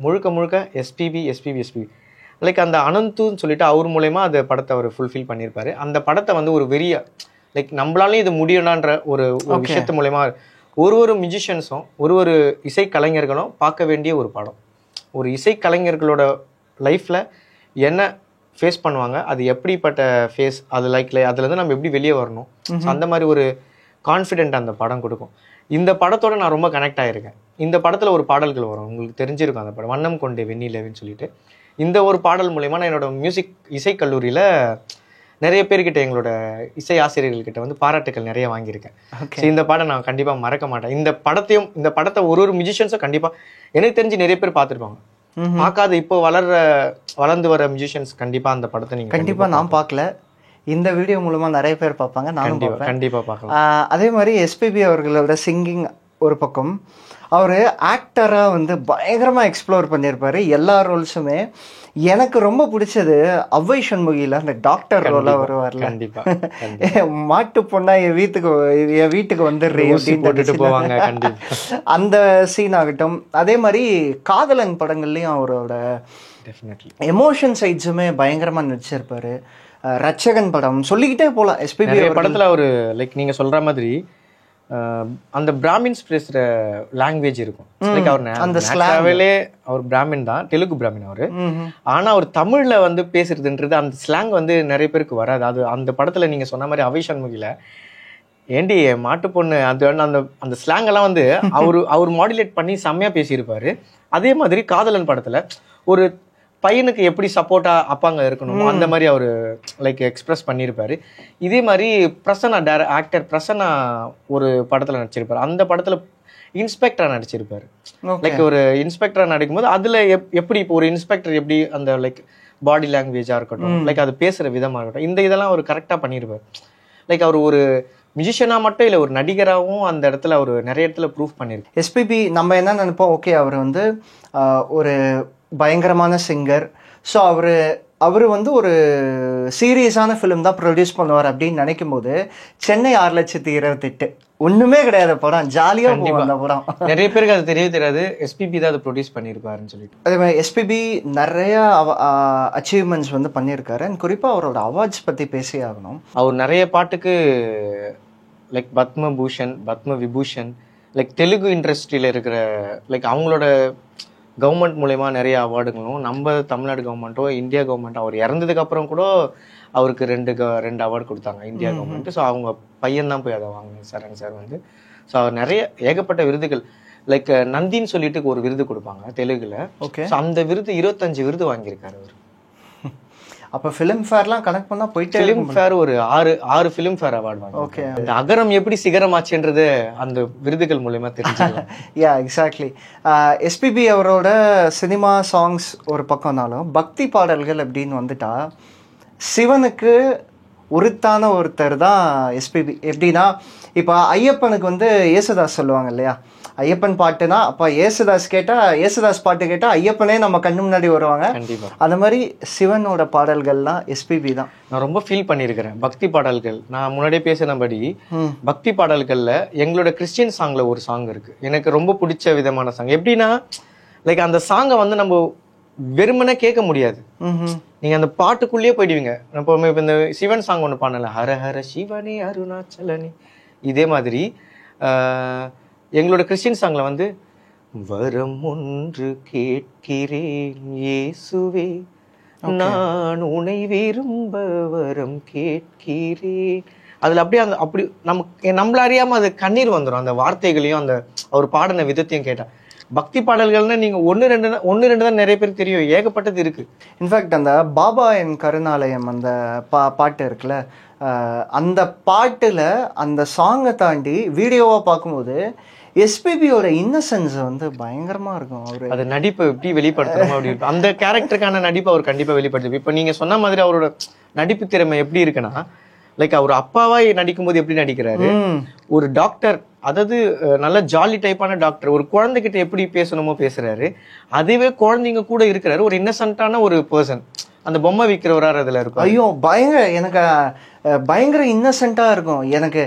முழுக்க எஸ்பிபி. லைக் அந்த அனந்துன்னு சொல்லிட்டு அவர் மூலயமா அந்த படத்தை அவர் ஃபுல்ஃபில் பண்ணியிருப்பாரு. அந்த படத்தை வந்து ஒரு வெறியா, லைக் நம்மளாலையும் இது முடியணுன்ற ஒரு விஷயத்து மூலயமா ஒரு மியூசிஷியன்ஸும் ஒரு இசை கலைஞர்களும் பார்க்க வேண்டிய ஒரு படம். ஒரு இசை கலைஞர்களோட லைஃப்ல என்ன ஃபேஸ் பண்ணுவாங்க, அது எப்படிப்பட்ட ஃபேஸ், அது அதுலேருந்து நம்ம எப்படி வெளியே வரணும், அந்த மாதிரி ஒரு கான்ஃபிடென்ட் அந்த படம் கொடுக்கும். இந்த படத்தோட நான் ரொம்ப கனெக்ட் ஆகிருக்கேன். இந்த படத்தில் ஒரு பாடல்கள் வரும், உங்களுக்கு தெரிஞ்சிருக்கும் அந்த படம், வண்ணம் கொண்டே வெண்ணிலவின்னு சொல்லிட்டு. இந்த ஒரு பாடல் மூலயமா நான் என்னோட இசைக்கல்லூரியில் நிறைய பேர்கிட்ட, எங்களோட இசை ஆசிரியர்கள்கிட்ட வந்து பாராட்டுகள் நிறைய வாங்கியிருக்கேன். ஸோ இந்த பாடம் நான் கண்டிப்பாக மறக்க மாட்டேன். இந்த படத்தை ஒரு மியூசிஷியன்ஸும் கண்டிப்பாக எனக்கு தெரிஞ்சு நிறைய பேர் பார்த்துருப்பாங்க. பார்க்காத இப்போ வளர்ந்து வர மியூசிஷியன்ஸ் கண்டிப்பாக அந்த படத்தை நீங்கள் கண்டிப்பாக நான் பார்க்கல, இந்த வீடியோ மூலமாக நிறைய பேர் பார்ப்பாங்க, நானும் கண்டிப்பாக பார்க்கலாம். அதே மாதிரி எஸ்பிபி அவர்களோட சிங்கிங் ஒரு பக்கம், அவர் ஆக்டராக வந்து பயங்கரமாக எக்ஸ்ப்ளோர் பண்ணியிருப்பாரு எல்லா ரோல்ஸுமே. எனக்கு ரொம்ப பிடிச்சது அவ்வை சண்முகியில் அந்த டாக்டர் ரோலாக வருவார்ல, மாட்டு பொண்ணா என் வீட்டுக்கு வந்துடுறேன் போட்டுட்டு போவாங்க, அந்த சீன் ஆகட்டும். அதே மாதிரி காதலன் படங்கள்லையும் அவரோட எமோஷன் சைட்ஸுமே பயங்கரமாக நடிச்சிருப்பாரு. ரட்சகன் படம் சொல்லிக்கிட்டே போகலாம். எஸ்பிபி படத்தில் அவர் லைக் நீங்கள் சொல்கிற மாதிரி அந்த பிராமின்ஸ் பேசுற லாங்குவேஜ் இருக்கும். லைக் அவர் நேச்சுரலே அவர் பிராமின் தான், தெலுங்கு பிராமின் அவரு. ஆனா அவர் தமிழ்ல வந்து பேசுறதுன்றது அந்த ஸ்லாங் வந்து நிறைய பேருக்கு வராது. அது அந்த படத்துல நீங்க சொன்ன மாதிரி அவை சண்முகில ஏண்டி மாட்டு பொண்ணு அது அந்த அந்த ஸ்லாங் எல்லாம் வந்து அவர் மாடுலேட் பண்ணி செம்மையா பேசியிருப்பாரு. அதே மாதிரி காதலன் படத்துல ஒரு பையனுக்கு எப்படி சப்போர்ட்டா அப்பாங்க இருக்கணுமோ அந்த மாதிரி அவரு லைக் எக்ஸ்பிரஸ் பண்ணியிருப்பாரு. இதே மாதிரி பிரசன்னா ஆக்டர் பிரசன்னா ஒரு படத்துல நடிச்சிருப்பாரு. அந்த படத்துல இன்ஸ்பெக்டரா நடிச்சிருப்பாரு. லைக் ஒரு இன்ஸ்பெக்டரா நடிக்கும் போது அதுல எப்படி இப்போ ஒரு இன்ஸ்பெக்டர் எப்படி அந்த லைக் பாடி லாங்குவேஜா இருக்கட்டும், லைக் அது பேசுற விதமா இருக்கட்டும், இந்த இதெல்லாம் அவர் கரெக்டா பண்ணியிருப்பாரு. லைக் அவர் ஒரு மியூசிஷியனா மட்டும் இல்லை, ஒரு நடிகராகவும் அந்த இடத்துல அவர் நிறைய இடத்துல ப்ரூவ் பண்ணியிருக்கு. எஸ்பிபி நம்ம என்ன நினைப்போம், ஓகே அவர் வந்து ஒரு பயங்கரமான சிங்கர், ஸோ அவர் வந்து ஒரு சீரியஸான ஃபிலிம் தான் ப்ரொடியூஸ் பண்ணுவார் அப்படின்னு நினைக்கும் போது சென்னை 6,28,000 ஒண்ணுமே கிடையாது படம், ஜாலியா போகும் அந்த படம். நிறைய பேருக்கு அது தெரியவே தெரியாது எஸ்பிபி தான் அதை ப்ரொடியூஸ் பண்ணியிருப்பாருன்னு சொல்லிட்டு. அதே மாதிரி எஸ்பிபி நிறைய அச்சீவ்மெண்ட்ஸ் வந்து பண்ணியிருக்காரு. அண்ட் குறிப்பாக அவரோட அவார்ட்ஸ் பற்றி பேசி ஆகணும். அவர் நிறைய பாட்டுக்கு லைக் பத்மபூஷன், பத்ம விபூஷன், லைக் தெலுங்கு இண்டஸ்ட்ரியில் இருக்கிற லைக் அவங்களோட கவர்மெண்ட் மூலயமா நிறைய அவார்டுகளும், நம்ம தமிழ்நாடு கவர்மெண்ட்டோ இந்தியா கவர்மெண்ட் அவர் இறந்ததுக்கு அப்புறம் கூட அவருக்கு ரெண்டு அவார்டு கொடுத்தாங்க இந்தியா கவர்மெண்ட். ஸோ அவங்க பையன் தான் போய் அதை வாங்கினாங்க, சரண் சார் வந்து. ஸோ அவர் நிறைய ஏகப்பட்ட விருதுகள் லைக் நந்தின்னு சொல்லிட்டு ஒரு விருது கொடுப்பாங்க தெலுங்குல. ஓகே, அந்த விருது 25 விருது வாங்கியிருக்காரு அவர். அப்போ ஃபிலிம் ஃபேர்லாம் கனெக்ட் பண்ணால் போயிட்டு ஃபிலிம் ஃபேர் ஒரு ஆறு ஃபிலிம் ஃபேர் அவார்டு வாங்க. ஓகே, இந்த அகரம் எப்படி சிகரமாச்சுன்றது அந்த விருதுகள் மூலயமா தெரிஞ்சுக்கலாம். Yeah exactly. எஸ்பிபி அவரோட சினிமா சாங்ஸ் ஒரு பக்கம்னாலும் பக்தி பாடல்கள் அப்படின்னு வந்துட்டா சிவனுக்கு உரித்தான ஒருத்தர் தான் எஸ்பிபி. எப்படின்னா இப்போ ஐயப்பனுக்கு வந்து யேசுதாஸ் சொல்லுவாங்க இல்லையா, ஐயப்பன் பாட்டுனா அப்போ யேசுதாஸ் கேட்டால், யேசுதாஸ் பாட்டு கேட்டால் ஐயப்பனே நம்ம கண்ணு முன்னாடி வருவாங்க. கண்டிப்பா அந்த மாதிரி சிவனோட பாடல்கள்லாம் எஸ்பிபி தான். நான் ரொம்ப ஃபீல் பண்ணியிருக்கிறேன் பக்தி பாடல்கள். நான் முன்னாடியே பேசினபடி பக்தி பாடல்கள்ல எங்களோட கிறிஸ்டியன் சாங்ல ஒரு சாங் இருக்கு எனக்கு ரொம்ப பிடிச்ச விதமான சாங். எப்படின்னா லைக் அந்த சாங்கை வந்து நம்ம வெறுமனே கேட்க முடியாது, நீங்க அந்த பாட்டுக்குள்ளேயே போயிடுவீங்க. இப்போ இந்த சிவன் சாங் ஒன்று பாடல, ஹர ஹர சிவனே அருணாச்சலனி. இதே மாதிரி எங்களோட கிறிஸ்டின் சாங்ல வந்து வரம் ஒன்று கேட்கிறேன் இயேசுவே, நான் உன்னை விரும்ப வரம் கேட்கிறேன். அதுல அப்படியே அந்த அப்படி நம்மள அறியாம அது கண்ணீர் வந்துடும் அந்த வார்த்தைகளையும் அந்த அவர் பாடின விதத்தையும் கேட்டா. பக்தி பாடல்கள்னா நீங்க ஒன்னு ரெண்டு தான் நிறைய பேருக்கு தெரியும், ஏகப்பட்டது இருக்கு. இன்ஃபேக்ட் அந்த பாபா என் கருணாலயம் அந்த பாட்டு இருக்குல்ல, அந்த பாட்டுல அந்த சாங்கை தாண்டி வீடியோவா பார்க்கும்போது எஸ்பிபியோட இன்னசென்ஸ் வந்து பயங்கரமா இருக்கும். அவரு அது நடிப்பை எப்படி வெளிப்படுத்தணும் அப்படி இருக்கும், அந்த கேரக்டருக்கான நடிப்பை அவர் கண்டிப்பா வெளிப்படுத்து. இப்ப நீங்க சொன்ன மாதிரி அவரோட நடிப்பு திறமை எப்படி இருக்குன்னா லைக் அவர் அப்பாவா நடிக்கும் போது எப்படி நடிக்கிறாரு, ஒரு டாக்டர், அதாவது நல்ல ஜாலி டைப்பான டாக்டர், ஒரு குழந்தைகிட்ட எப்படி பேசணுமோ பேசுறாரு. அதுவே குழந்தைங்க கூட இருக்கிறாரு, ஒரு இன்னசென்ட்டான ஒரு பர்சன். அந்த பொம்மை விற்கிறவரா அதுல இருக்கும். ஐயோ எனக்கு பயங்கர இன்னசென்ட்டா இருக்கும் எனக்கு.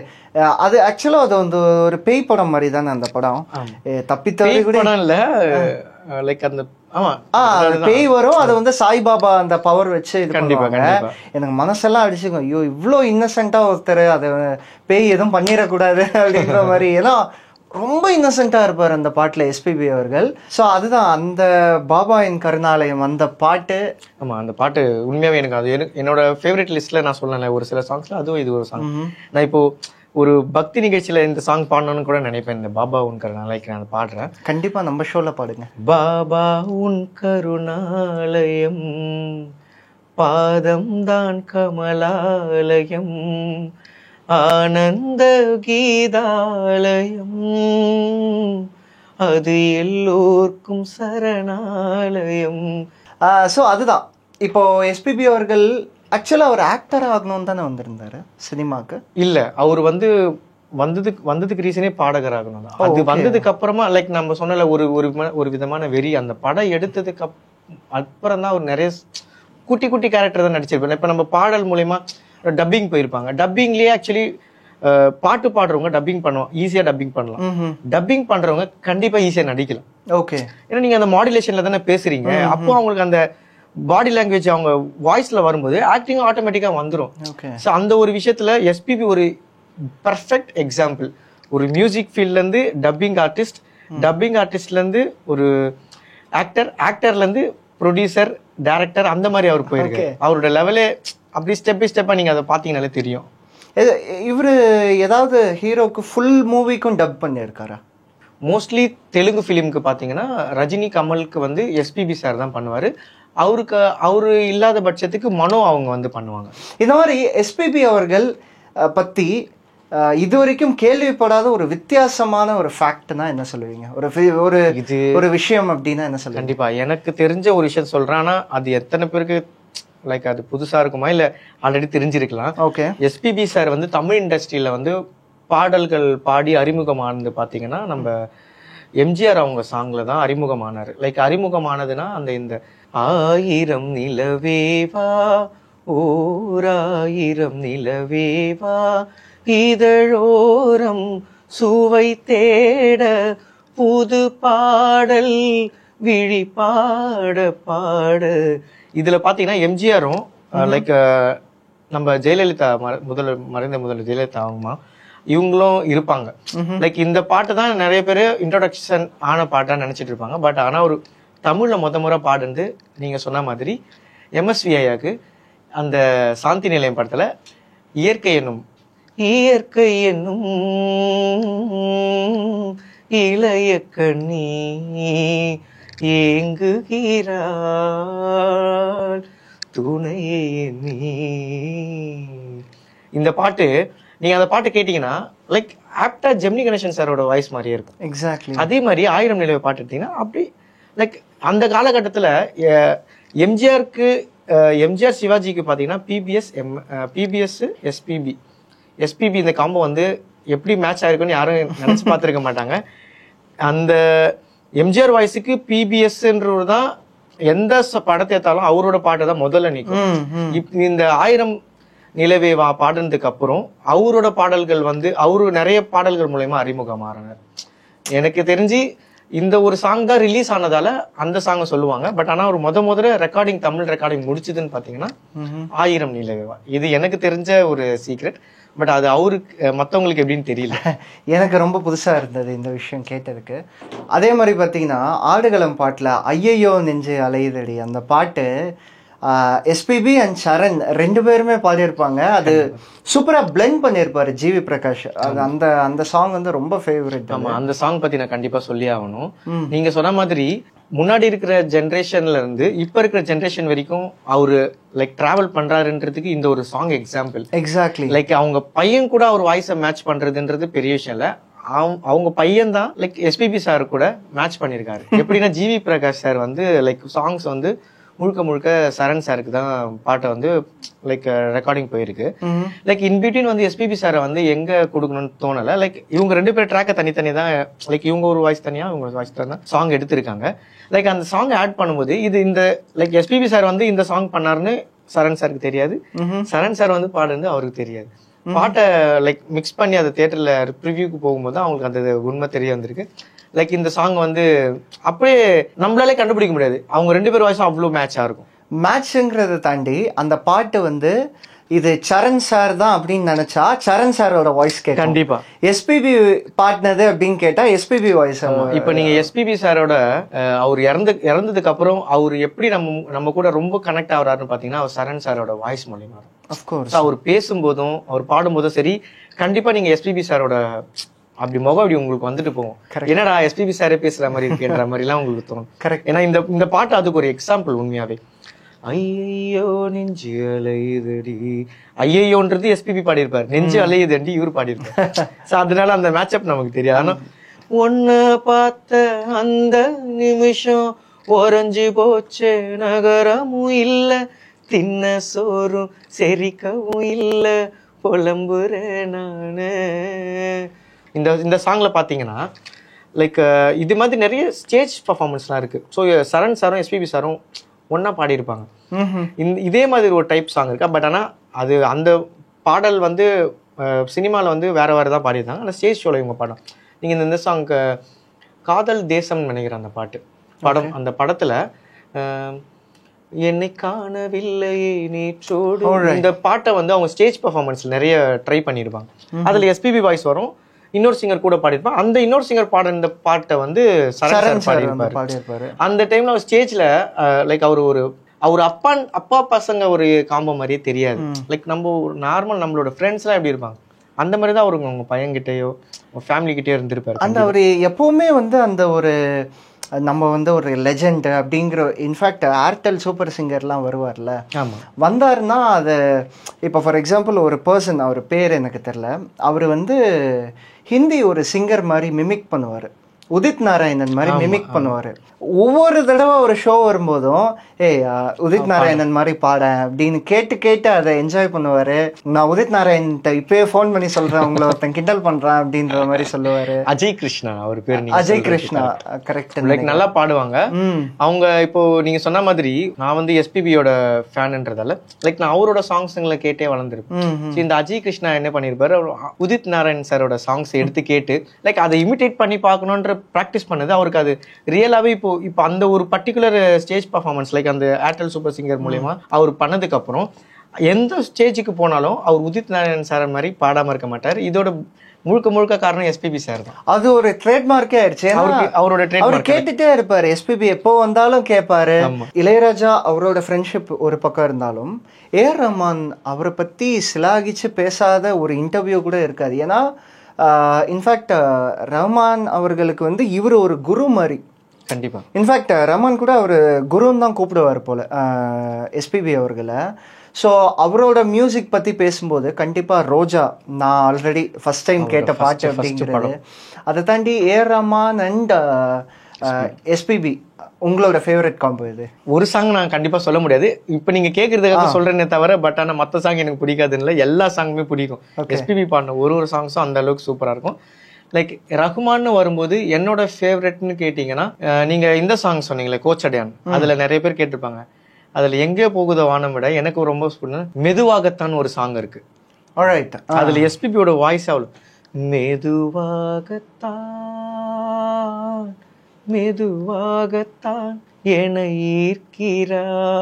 அது ஆக்சுவலா அது வந்து ஒரு பேய் படம் மாதிரி தானே அந்த படம். தப்பித்தவரை கூட இல்ல லைக் அந்த பேய் வரும், அது வந்து சாய்பாபா அந்த பவர் வச்சு இது பண்ணுவாங்க. எனக்கு மனசெல்லாம் அடிச்சுக்கும், ஐயோ இவ்வளோ இன்னசென்ட்டா ஒருத்தர், அதை பேய் எதுவும் பண்ணிடக்கூடாது அப்படின்ற மாதிரி. ஏன்னா ரொம்ப இன்னசென்ட்டா இருப்பார் அந்த பாட்டுல எஸ்பிபி அவர்கள். ஸோ அதுதான் அந்த பாபா என் கருணாலயம் அந்த பாட்டு. ஆமா, அந்த பாட்டு உண்மையாவே எனக்கு அது என்னோட ஃபேவரட் லிஸ்ட்ல நான் சொல்லல ஒரு சில சாங்ஸ்ல, அதுவும் இது ஒரு சாங். நான் இப்போ ஒரு பக்தி நிகழ்ச்சியில இந்த சாங் பாடணும்னு கூட நினைப்பேன். இந்த பாபா உன் கருணாலயம் நான் பாடுறேன். கண்டிப்பா நம்ம ஷோல பாடுங்க. பாபா உன் கருணாலயம் பாதம் தான் கமலாலயம் ஆனந்த கீதாலயம் அது எல்லோர்க்கும் சரணாலயம். ஸோ அதுதான் இப்போ எஸ்பிபி அவர்கள் ஆக்சுவலாக ஒரு ஆக்டர் ஆகணும்னு தானே வந்திருந்தாரு சினிமாக்கு. இல்லை, அவர் வந்ததுக்கு ரீசனே பாடகர் ஆகணும் தான். அது வந்ததுக்கு அப்புறமா லைக் நம்ம சொன்னல ஒரு விதமான வெறி. அந்த படம் எடுத்ததுக்கு அப்புறம் தான் அவர் நிறைய குட்டி குட்டி கேரக்டர் தான் நடிச்சிருப்பாங்க. இப்போ நம்ம பாடல் மூலயமா டப்பிங் போயிருப்பாங்க. டப்பிங்லேயே ஆக்சுவலி பாட்டு பாடுறவங்க டப்பிங் பண்ணுவோம், ஈஸியா டப்பிங் பண்ணலாம். டப்பிங் பண்றவங்க கண்டிப்பா ஈஸியா நடிக்கலாம். ஓகே, ஏன்னா நீங்க அந்த மாடுலேஷன்ல தானே பேசுறீங்க. அப்போ அவங்களுக்கு அந்த பாடி லாங்குவேஜ் அவங்க வாய்ஸ்ல வரும்போது ஆக்டிங் ஆட்டோமேட்டிக்கா வந்துடும். ஸோ அந்த ஒரு விஷயத்துல எஸ்பிபி ஒரு பர்ஃபெக்ட் எக்ஸாம்பிள். ஒரு மியூசிக் ஃபீல்ட்லேருந்து டப்பிங் ஆர்டிஸ்ட், டப்பிங் ஆர்டிஸ்ட்லேருந்து ஒரு ஆக்டர்லேருந்து ப்ரொடியூசர், டைரக்டர், அந்த மாதிரி அவர் போயிருக்கு. அவரோட லெவலே அப்படி ஸ்டெப் பை ஸ்டெப்பாக நீங்கள் அதை பார்த்தீங்கன்னாலே தெரியும். இவர் ஏதாவது ஹீரோக்கு ஃபுல் மூவிக்கும் டப் பண்ணியிருக்காரா? மோஸ்ட்லி தெலுங்கு ஃபிலிமுக்கு பார்த்தீங்கன்னா ரஜினி, கமலுக்கு வந்து எஸ்பிபி சார் தான் பண்ணுவார். அவரு இல்லாத பட்சத்துக்கு மனோ அவங்க வந்து பண்ணுவாங்க. இந்த மாதிரி எஸ்பிபி அவர்கள் பற்றி இது வரைக்கும் கேள்விப்படாத ஒரு வித்தியாசமான ஒரு ஃபேக்ட்னா என்ன சொல்லுவீங்க? ஒரு விஷயம் அப்படின்னா என்ன சொல்லுவீங்க? கண்டிப்பா எனக்கு தெரிஞ்ச ஒரு விஷயம் சொல்றேன். ஆனா அது எத்தனை பேருக்கு லைக் அது புதுசா இருக்குமா இல்ல ஆல்ரெடி தெரிஞ்சிருக்கலாம். ஓகே. எஸ்பிபி சார் வந்து தமிழ் இண்டஸ்ட்ரியில வந்து பாடல்கள் பாடி அறிமுகமானது பாத்தீங்கன்னா நம்ம எம்ஜிஆர் அவங்க சாங்ல தான் அறிமுகமானாரு. லைக் அறிமுகமானதுன்னா இந்த 1000 நிலவேவா ஓர் 1000 நிலவேவா இதழோரம் சுவை தேட புது பாடல் விழி பாட பாட. இதுல பாத்தீங்கன்னா எம்ஜிஆரும் லைக் நம்ம ஜெயலலிதா மறைந்த முதல்வர் ஜெயலலிதா அவங்கமா இவங்களும் இருப்பாங்க. லைக் இந்த பாட்டு தான் நிறைய பேர் இன்ட்ரோடக்ஷன் ஆன பாட்டா நினைச்சிட்டு இருப்பாங்க. பட் ஆனா ஒரு தமிழ்ல முறை பாடுந்து நீங்க சொன்ன மாதிரி எம்எஸ்வி ஐயாக்கு அந்த சாந்தி நிலையம் படத்துல இயற்கை என்னும் இளைய கண்ணி ஏங்குகிறாள் துணையே நீ. இந்த பாட்டு நீங்க அந்த பாட்டு கேட்டீங்கன்னா லைக் ஆப்டா ஜெமினி கணேசன் சாரோட வாய்ஸ் மாதிரியே இருக்கும். எக்ஸாக்ட்லி. அதே மாதிரி 1000 நிலவே பாட்டு எடுத்தீங்கன்னா அப்படி லைக் அந்த காலகட்டத்துல எம்ஜிஆர் சிவாஜிக்கு பாத்தீங்கன்னா பிபிஎஸ் எஸ்பிபி இந்த காம்போ வந்து எப்படி மேட்ச் ஆயிருக்குன்னு யாரும் நினைச்சு பார்த்திருக்க மாட்டாங்க. அந்த எம்ஜிஆர் வாய்ஸுக்கு பிபிஎஸ்ன்றது தான் எந்த படத்தை எடுத்தாலும் அவரோட பாட்டை தான் முதல்ல நிற்கும். இந்த 1000 நிலவேவா பாடுனதுக்கு அப்புறம் அவரோட பாடல்கள் வந்து அவரு நிறைய பாடல்கள் மூலயமா அறிமுகமாறாங்க. எனக்கு தெரிஞ்சு இந்த ஒரு சாங் தான் ரிலீஸ் ஆனதால அந்த சாங்கை சொல்லுவாங்க. பட் ஆனா ஒரு முதல்ல ரெக்கார்டிங் தமிழ் ரெக்கார்டிங் முடிச்சதுன்னு பாத்தீங்கன்னா 1000 நிலவேவா. இது எனக்கு தெரிஞ்ச ஒரு சீக்ரெட். பட் அது அவருக்கு மற்றவங்களுக்கு எப்படின்னு தெரியல. எனக்கு ரொம்ப புதுசா இருந்தது இந்த விஷயம் கேட்டதுக்கு. அதே மாதிரி பார்த்தீங்கன்னா ஆடுகளம் பாட்டில் ஐயையோ நெஞ்சு அலையுதடி அந்த பாட்டு எஸ்பிபி அண்ட் சரண் 2 பேருமே பாடியிருப்பாங்க. அது சூப்பரா பிளெண்ட் பண்ணியிருப்பாரு ஜிவி பிரகாஷ். அந்த சாங் வந்து ரொம்ப ஃபேவரட். ஆமா, அந்த சாங் பத்தி நான் கண்டிப்பா சொல்லி ஆகணும். நீங்க சொன்ன மாதிரி முன்னாடி இருக்கிற ஜென்ரேஷன்ல இருந்து இப்ப இருக்கிற ஜென்ரேஷன் வரைக்கும் அவரு லைக் டிராவல் பண்றாருன்றதுக்கு இந்த ஒரு சாங் எக்ஸாம்பிள். எக்ஸாக்ட்லி. லைக் அவங்க பையன் கூட அவர் வாய்ஸை மேட்ச் பண்றதுன்றது பெரிய விஷயம் இல்ல. அவங்க பையன் தான் லைக் எஸ்பிபி சார் கூட மேட்ச் பண்ணிருக்காரு. எப்படின்னா ஜிவி பிரகாஷ் சார் வந்து லைக் சாங்ஸ் வந்து முழுக்க சரண் சாருக்கு தான் பாட்டை வந்து லைக் ரெக்கார்டிங் போயிருக்கு. லைக் இன்பிட்வீன் வந்து எஸ்பிபி சாரை வந்து எங்க கொடுக்கணும்னு தோணல. லைக் இவங்க 2 பேர் ட்ராக்கை தனித்தனி தான் லைக் இவங்க ஒரு வாய்ஸ் தனியா இவங்க வாய்ஸ் தான் சாங் எடுத்திருக்காங்க. லைக் அந்த சாங் ஆட் பண்ணும்போது இந்த லைக் எஸ்பிபி சார் வந்து இந்த சாங் பண்ணாருன்னு சரண் சாருக்கு தெரியாது, சரண் சார் வந்து பாடுறது அவருக்கு தெரியாது. பாட்டை லைக் மிக்ஸ் பண்ணி அந்த தியேட்டர்ல ப்ரிவியூக்கு போகும்போது அவங்களுக்கு அந்த உண்மை தெரிய வந்திருக்கு. லைக் இந்த சாங் வந்து அப்படியே நம்மளாலே கண்டுபிடிக்க முடியாது. அவங்க 2 பேர் வாய்ஸும் அவ்வளோ மேட்சா இருக்கும். மேட்ச்ங்கிறத தாண்டி அந்த பாட்டு வந்து இது சரண் சார் தான் அப்படின்னு நினைச்சா சரண் சாரோட வாய்ஸ் கேட்கும். கண்டிப்பா. எஸ்பிபி பாடினது அப்படின்னு கேட்டா எஸ்பிபி வாய்ஸ். இப்ப நீங்க எஸ்பிபி சாரோட அவர் இறந்ததுக்கு அப்புறம் அவர் எப்படி நம்ம கூட ரொம்ப கனெக்ட் ஆகுறாருன்னு பாத்தீங்கன்னா அவர் சரண் சாரோட வாய்ஸ் மூலியமா. அஃப்கோர்ஸ் அவர் பேசும்போதும் அவர் பாடும்போதும் சரி, கண்டிப்பா நீங்க எஸ்பிபி சாரோட அப்படி முகம் அப்படி உங்களுக்கு வந்துட்டு போகும். என்னடா எஸ்பிபி சாரே பேசுற மாதிரி இருக்குன்ற மாதிரி எல்லாம் உங்களுக்கு தோணும். கரெக்ட். ஏன்னா இந்த பாட்டு அதுக்கு ஒரு எக்ஸாம்பிள் உண்மையாவே. ஐயோ நெஞ்சு அலையுதடி, ஐயோன்றது எஸ்பிபி பாடியிருப்பாரு, நெஞ்சு அலையுதடி இவர் பாடியிருப்பாரு. சோ அதனால அந்த மேட்சப் நமக்கு தெரியாது. ஆனா ஒன்ன பார்த்த அந்த நிமிஷம் உறைஞ்சு போச்சு, நகரமும் இல்ல, தின்ன சோறும் செரிக்கவும் இல்ல, புலம்புற நானு. இந்த சாங்ல பாத்தீங்கன்னா லைக் இது மாதிரி நிறைய ஸ்டேஜ் பர்ஃபார்மன்ஸ்லாம் இருக்கு. ஸோ சரண் சாரும் எஸ்பிபி சாரும் ஒன்னா பாடியிருப்பாங்க. இதே மாதிரி ஒரு டைப் சாங் இருக்கா. பட் ஆனால் அது அந்த பாடல் வந்து சினிமாவில் வந்து வேற தான் பாடியிருந்தாங்க. ஆனால் ஸ்டேஜ் ஷோவில் இவங்க பாடம். நீங்கள் இந்த சாங் காதல் தேசம்னு நினைக்கிறேன் அந்த பாட்டு படம். அந்த படத்தில் என்னை காணவில்லையே நேற்றோடு இந்த பாட்டை வந்து அவங்க ஸ்டேஜ் பர்ஃபார்மன்ஸ்ல நிறைய ட்ரை பண்ணியிருப்பாங்க. அதில் எஸ்பிபி வாய்ஸ் வரும், இன்னொரு சிங்கர் கூட பாடியிருப்பான். அந்த இன்னொரு சிங்கர் பாட இந்த பாட்டை வந்து சரண் சார் பாடியிருப்பாரு. அந்த டைம்ல அவர் ஸ்டேஜ்ல லைக் அவர் அப்பா பசங்க ஒரு காம்போ மாதிரியே தெரியாது. லைக் நம்ம ஒரு நார்மல் நம்மளோட ஃப்ரெண்ட்ஸ் எல்லாம் எப்படி இருப்பாங்க அந்த மாதிரி தான் அவருக்கு உங்க பையன்கிட்டயோ ஃபேமிலி கிட்டயோ இருந்திருப்பாரு. அந்த அவர் எப்பவுமே வந்து அந்த ஒரு நம்ம வந்து ஒரு லெஜெண்ட் அப்படிங்கிற, இன்ஃபேக்ட் ஏர்டெல் சூப்பர் சிங்கர்லாம் வருவார்ல, வந்தாருன்னா அது இப்போ ஃபார் எக்ஸாம்பிள் ஒரு பர்சன், அவர் பேர் எனக்கு தெரில, அவர் வந்து ஹிந்தி ஒரு சிங்கர் மாதிரி மிமிக் பண்ணுவார், உதித் நாராயணன் மாதிரி மிமிக் பண்ணுவார். ஒவ்வொரு தடவை ஒரு ஷோ வரும்போதும் உதித் நாராயணன் மாதிரி பாட அப்படின்னு கேட்டு அதை என்ஜாய் பண்ணுவாரு. நான் உதித் நாராயணன் இப்பயே ஃபோன் பண்ணி சொல்றேன், உங்களை ஒருத்தன் கிண்டல் பண்றான் அப்படின்ற மாதிரி சொல்லுவாரு. அஜய் கிருஷ்ணா அவர் பேர். அஜய் கிருஷ்ணா கரெக்ட். லைக் நல்லா பாடுவாங்க அவங்க. இப்போ நீங்க சொன்ன மாதிரி நான் வந்து எஸ்பிபியோட ஃபேன்ன்றதால லைக் நான் அவரோட சாங்ஸ்ங்களை கேட்டே வளர்ந்துருப்பேன். இந்த அஜய் கிருஷ்ணா என்ன பண்ணிருப்பாரு, உதித் நாராயண் சாரோட சாங்ஸ் எடுத்து கேட்டு லைக் அதை இமிட்டேட் பண்ணி பார்க்கணுன்ற ப்ராக்டிஸ் பண்ணது அவருக்கு. அது ரியலாவே இப்போ அந்த ஒரு பர்டிகுலர் ஸ்டேஜ் பர்ஃபார்மன்ஸ் லைக் அந்த ஏர்டெல் சூப்பர் சிங்கர் மூலமா அவர் பண்ணதுக்கு அப்புறம் எந்த ஸ்டேஜுக்கு போனாலும் அவர் உதித் நாராயண் சார் மாதிரி பாடாம இருக்க மாட்டார். இதோட முழுக்க காரணம் எஸ்பிபி சார் தான். அது ஒரு ட்ரேட்மார்க்கே ஆயிடுச்சு. அவரோட ட்ரேட்மார்க் கேட்டுட்டே இருப்பாரு. எஸ்பிபி எப்போ வந்தாலும் கேட்பாரு. இளையராஜா அவரோட ஃப்ரெண்ட்ஷிப் ஒரு பக்கம் இருந்தாலும் ஏஆர் ரஹ்மான் அவரை பத்தி சிலாகிச்சு பேசாத ஒரு இன்டர்வியூ கூட இருக்காது. ஏன்னா இன்ஃபேக்ட் ரஹ்மான் அவர்களுக்கு வந்து இவர் ஒரு குரு மாதிரி. கண்டிப்பா. இன்ஃபேக்ட் ரஹ்மான் கூட அவர் குருன்னு தான் கூப்பிடுவார் போல எஸ்பிபி அவர்களை. ஸோ அவரோட மியூசிக் பற்றி பேசும்போது கண்டிப்பாக ரோஜா நான் ஆல்ரெடி ஃபர்ஸ்ட் டைம் கேட்ட பாட்டு அப்படிங்கிறது. அதை தாண்டி ஏஆர் ரஹ்மான் அண்ட் எஸ்பிபி உங்களோட ஃபேவரட் காம்போ இது? ஒரு சாங் நான் கண்டிப்பா சொல்ல முடியாது, இப்போ நீங்க கேட்கறதுக்காக சொல்றேனே தவிர. பட் ஆனால் மற்ற சாங் எனக்கு பிடிக்காதுன்னு இல்லை, எல்லா சாங்குமே பிடிக்கும். எஸ்பிபி பாடின ஒரு சாங்ஸும் அந்த அளவுக்கு சூப்பரா இருக்கும். லைக் ரஹ்மான்னு வரும்போது என்னோட ஃபேவரட்னு கேட்டீங்கன்னா நீங்க இந்த சாங் சொன்னீங்களே கோச்சடையான், அதுல நிறைய பேர் கேட்டிருப்பாங்க. அதுல எங்கே போகுதோ வானம் விட எனக்கு ரொம்ப மெதுவாகத்தான் ஒரு சாங் இருக்கு. அதுல எஸ்பிபியோட வாய்ஸ் அவ்வளோ மெதுவாகத்தான் என ஈர்க்கிறான்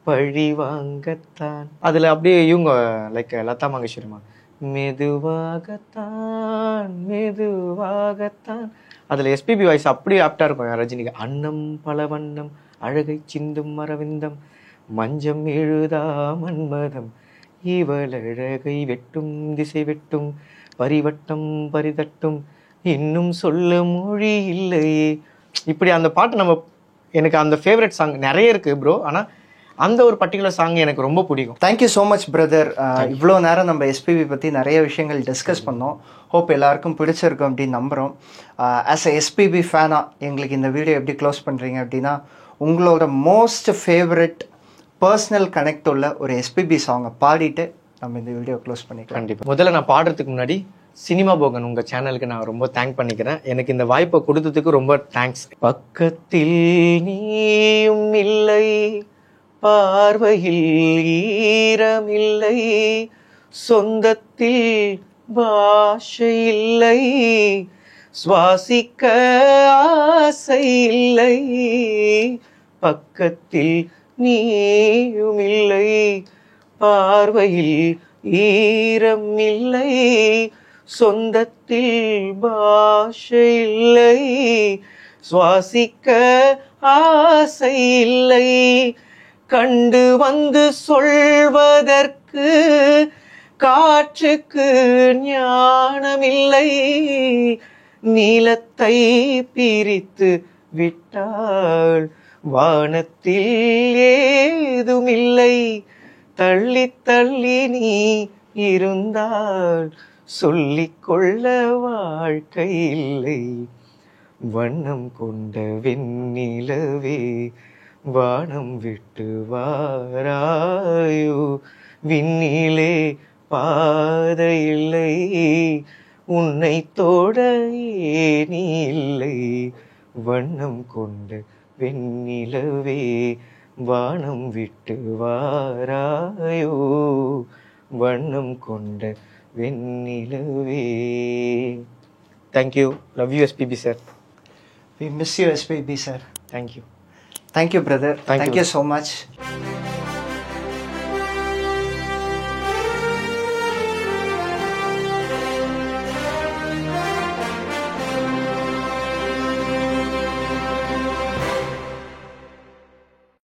பழி வாங்கத்தான். அதுல அப்படியே இவங்க லைக் லதா மங்கேஷ்வரிமா மெதுவாகத்தான். அதுல எஸ்பிபி வாய்ஸ் அப்படியே ஆப்டா இருக்கும் ரஜினிக்கு. அன்னம் பல வண்ணம் அழகை சிந்தும் அரவிந்தம் மஞ்சம் எழுதா மன்மதம் இவள் அழகை வெட்டும் திசை வெட்டும் பரிவட்டம் பரிதட்டும் இன்னும் சொல்ல மொழி இல்லையே. இப்படி அந்த பாட்டு எனக்கு அந்த ஃபேவரட் சாங் நிறைய இருக்கு ப்ரோ. ஆனா அந்த ஒரு பர்டிகுலர் சாங் எனக்கு ரொம்ப பிடிக்கும். Thank you so much brother. இவ்வளோ நேரம் நம்ம எஸ்பிபி பற்றி நிறைய விஷயங்கள் டிஸ்கஸ் பண்ணோம். ஹோப் எல்லாருக்கும் பிடிச்சிருக்கும் அப்படின்னு நம்புகிறோம். ஆஸ் அ எஸ்பிபி ஃபேனாக எங்களுக்கு இந்த வீடியோ எப்படி க்ளோஸ் பண்ணுறீங்க அப்படின்னா, உங்களோட மோஸ்ட் ஃபேவரட் பர்சனல் கனெக்ட் உள்ள ஒரு எஸ்பிபி சாங்கை பாடிட்டு நம்ம இந்த வீடியோ க்ளோஸ் பண்ணிக்கலாம். கண்டிப்பாக. முதல்ல நான் பாடுறதுக்கு முன்னாடி சினிமா போகன் உங்க சேனலுக்கு நான் ரொம்ப தேங்க் பண்ணிக்கிறேன். எனக்கு இந்த வாய்ப்பை கொடுத்ததுக்கு ரொம்ப தேங்க்ஸ். பக்கத்தில் நீயும் இல்லை, பார்வையில் ஈரமில்லை, சொந்தத்தில் பாஷை இல்லை, சுவாசிக்க ஆசை இல்லை. பக்கத்தில் நீயும் இல்லை, பார்வையில் ஈரம் இல்லை, சொந்தத்தில் பாஷை இல்லை, சுவாசிக்க ஆசை இல்லை. கண்டு வந்து சொல்வதற்கு காற்றுக்கு ஞானமில்லை, நீலத்தை பிரித்து விட்டால் வானத்தில் ஏதுமில்லை, தள்ளி தள்ளி நீ இருந்தால் சொல்லிக்கொள்ள வாழ்க்கை இல்லை. வண்ணம் கொண்ட வெண்ணிலவே வானம் விட்டு வாராயோ, விண்ணிலே பாதையில்லை, உன்னை தோட ஏனி இல்லை. வண்ணம் கொண்ட வெண்ணிலவே வானம் விட்டு வாராயோ, வண்ணம் கொண்ட வெண்ணிலவே. Thank you. Love you SPB sir. We miss you SPB sir. Thank you. Thank you brother. Thank you so much.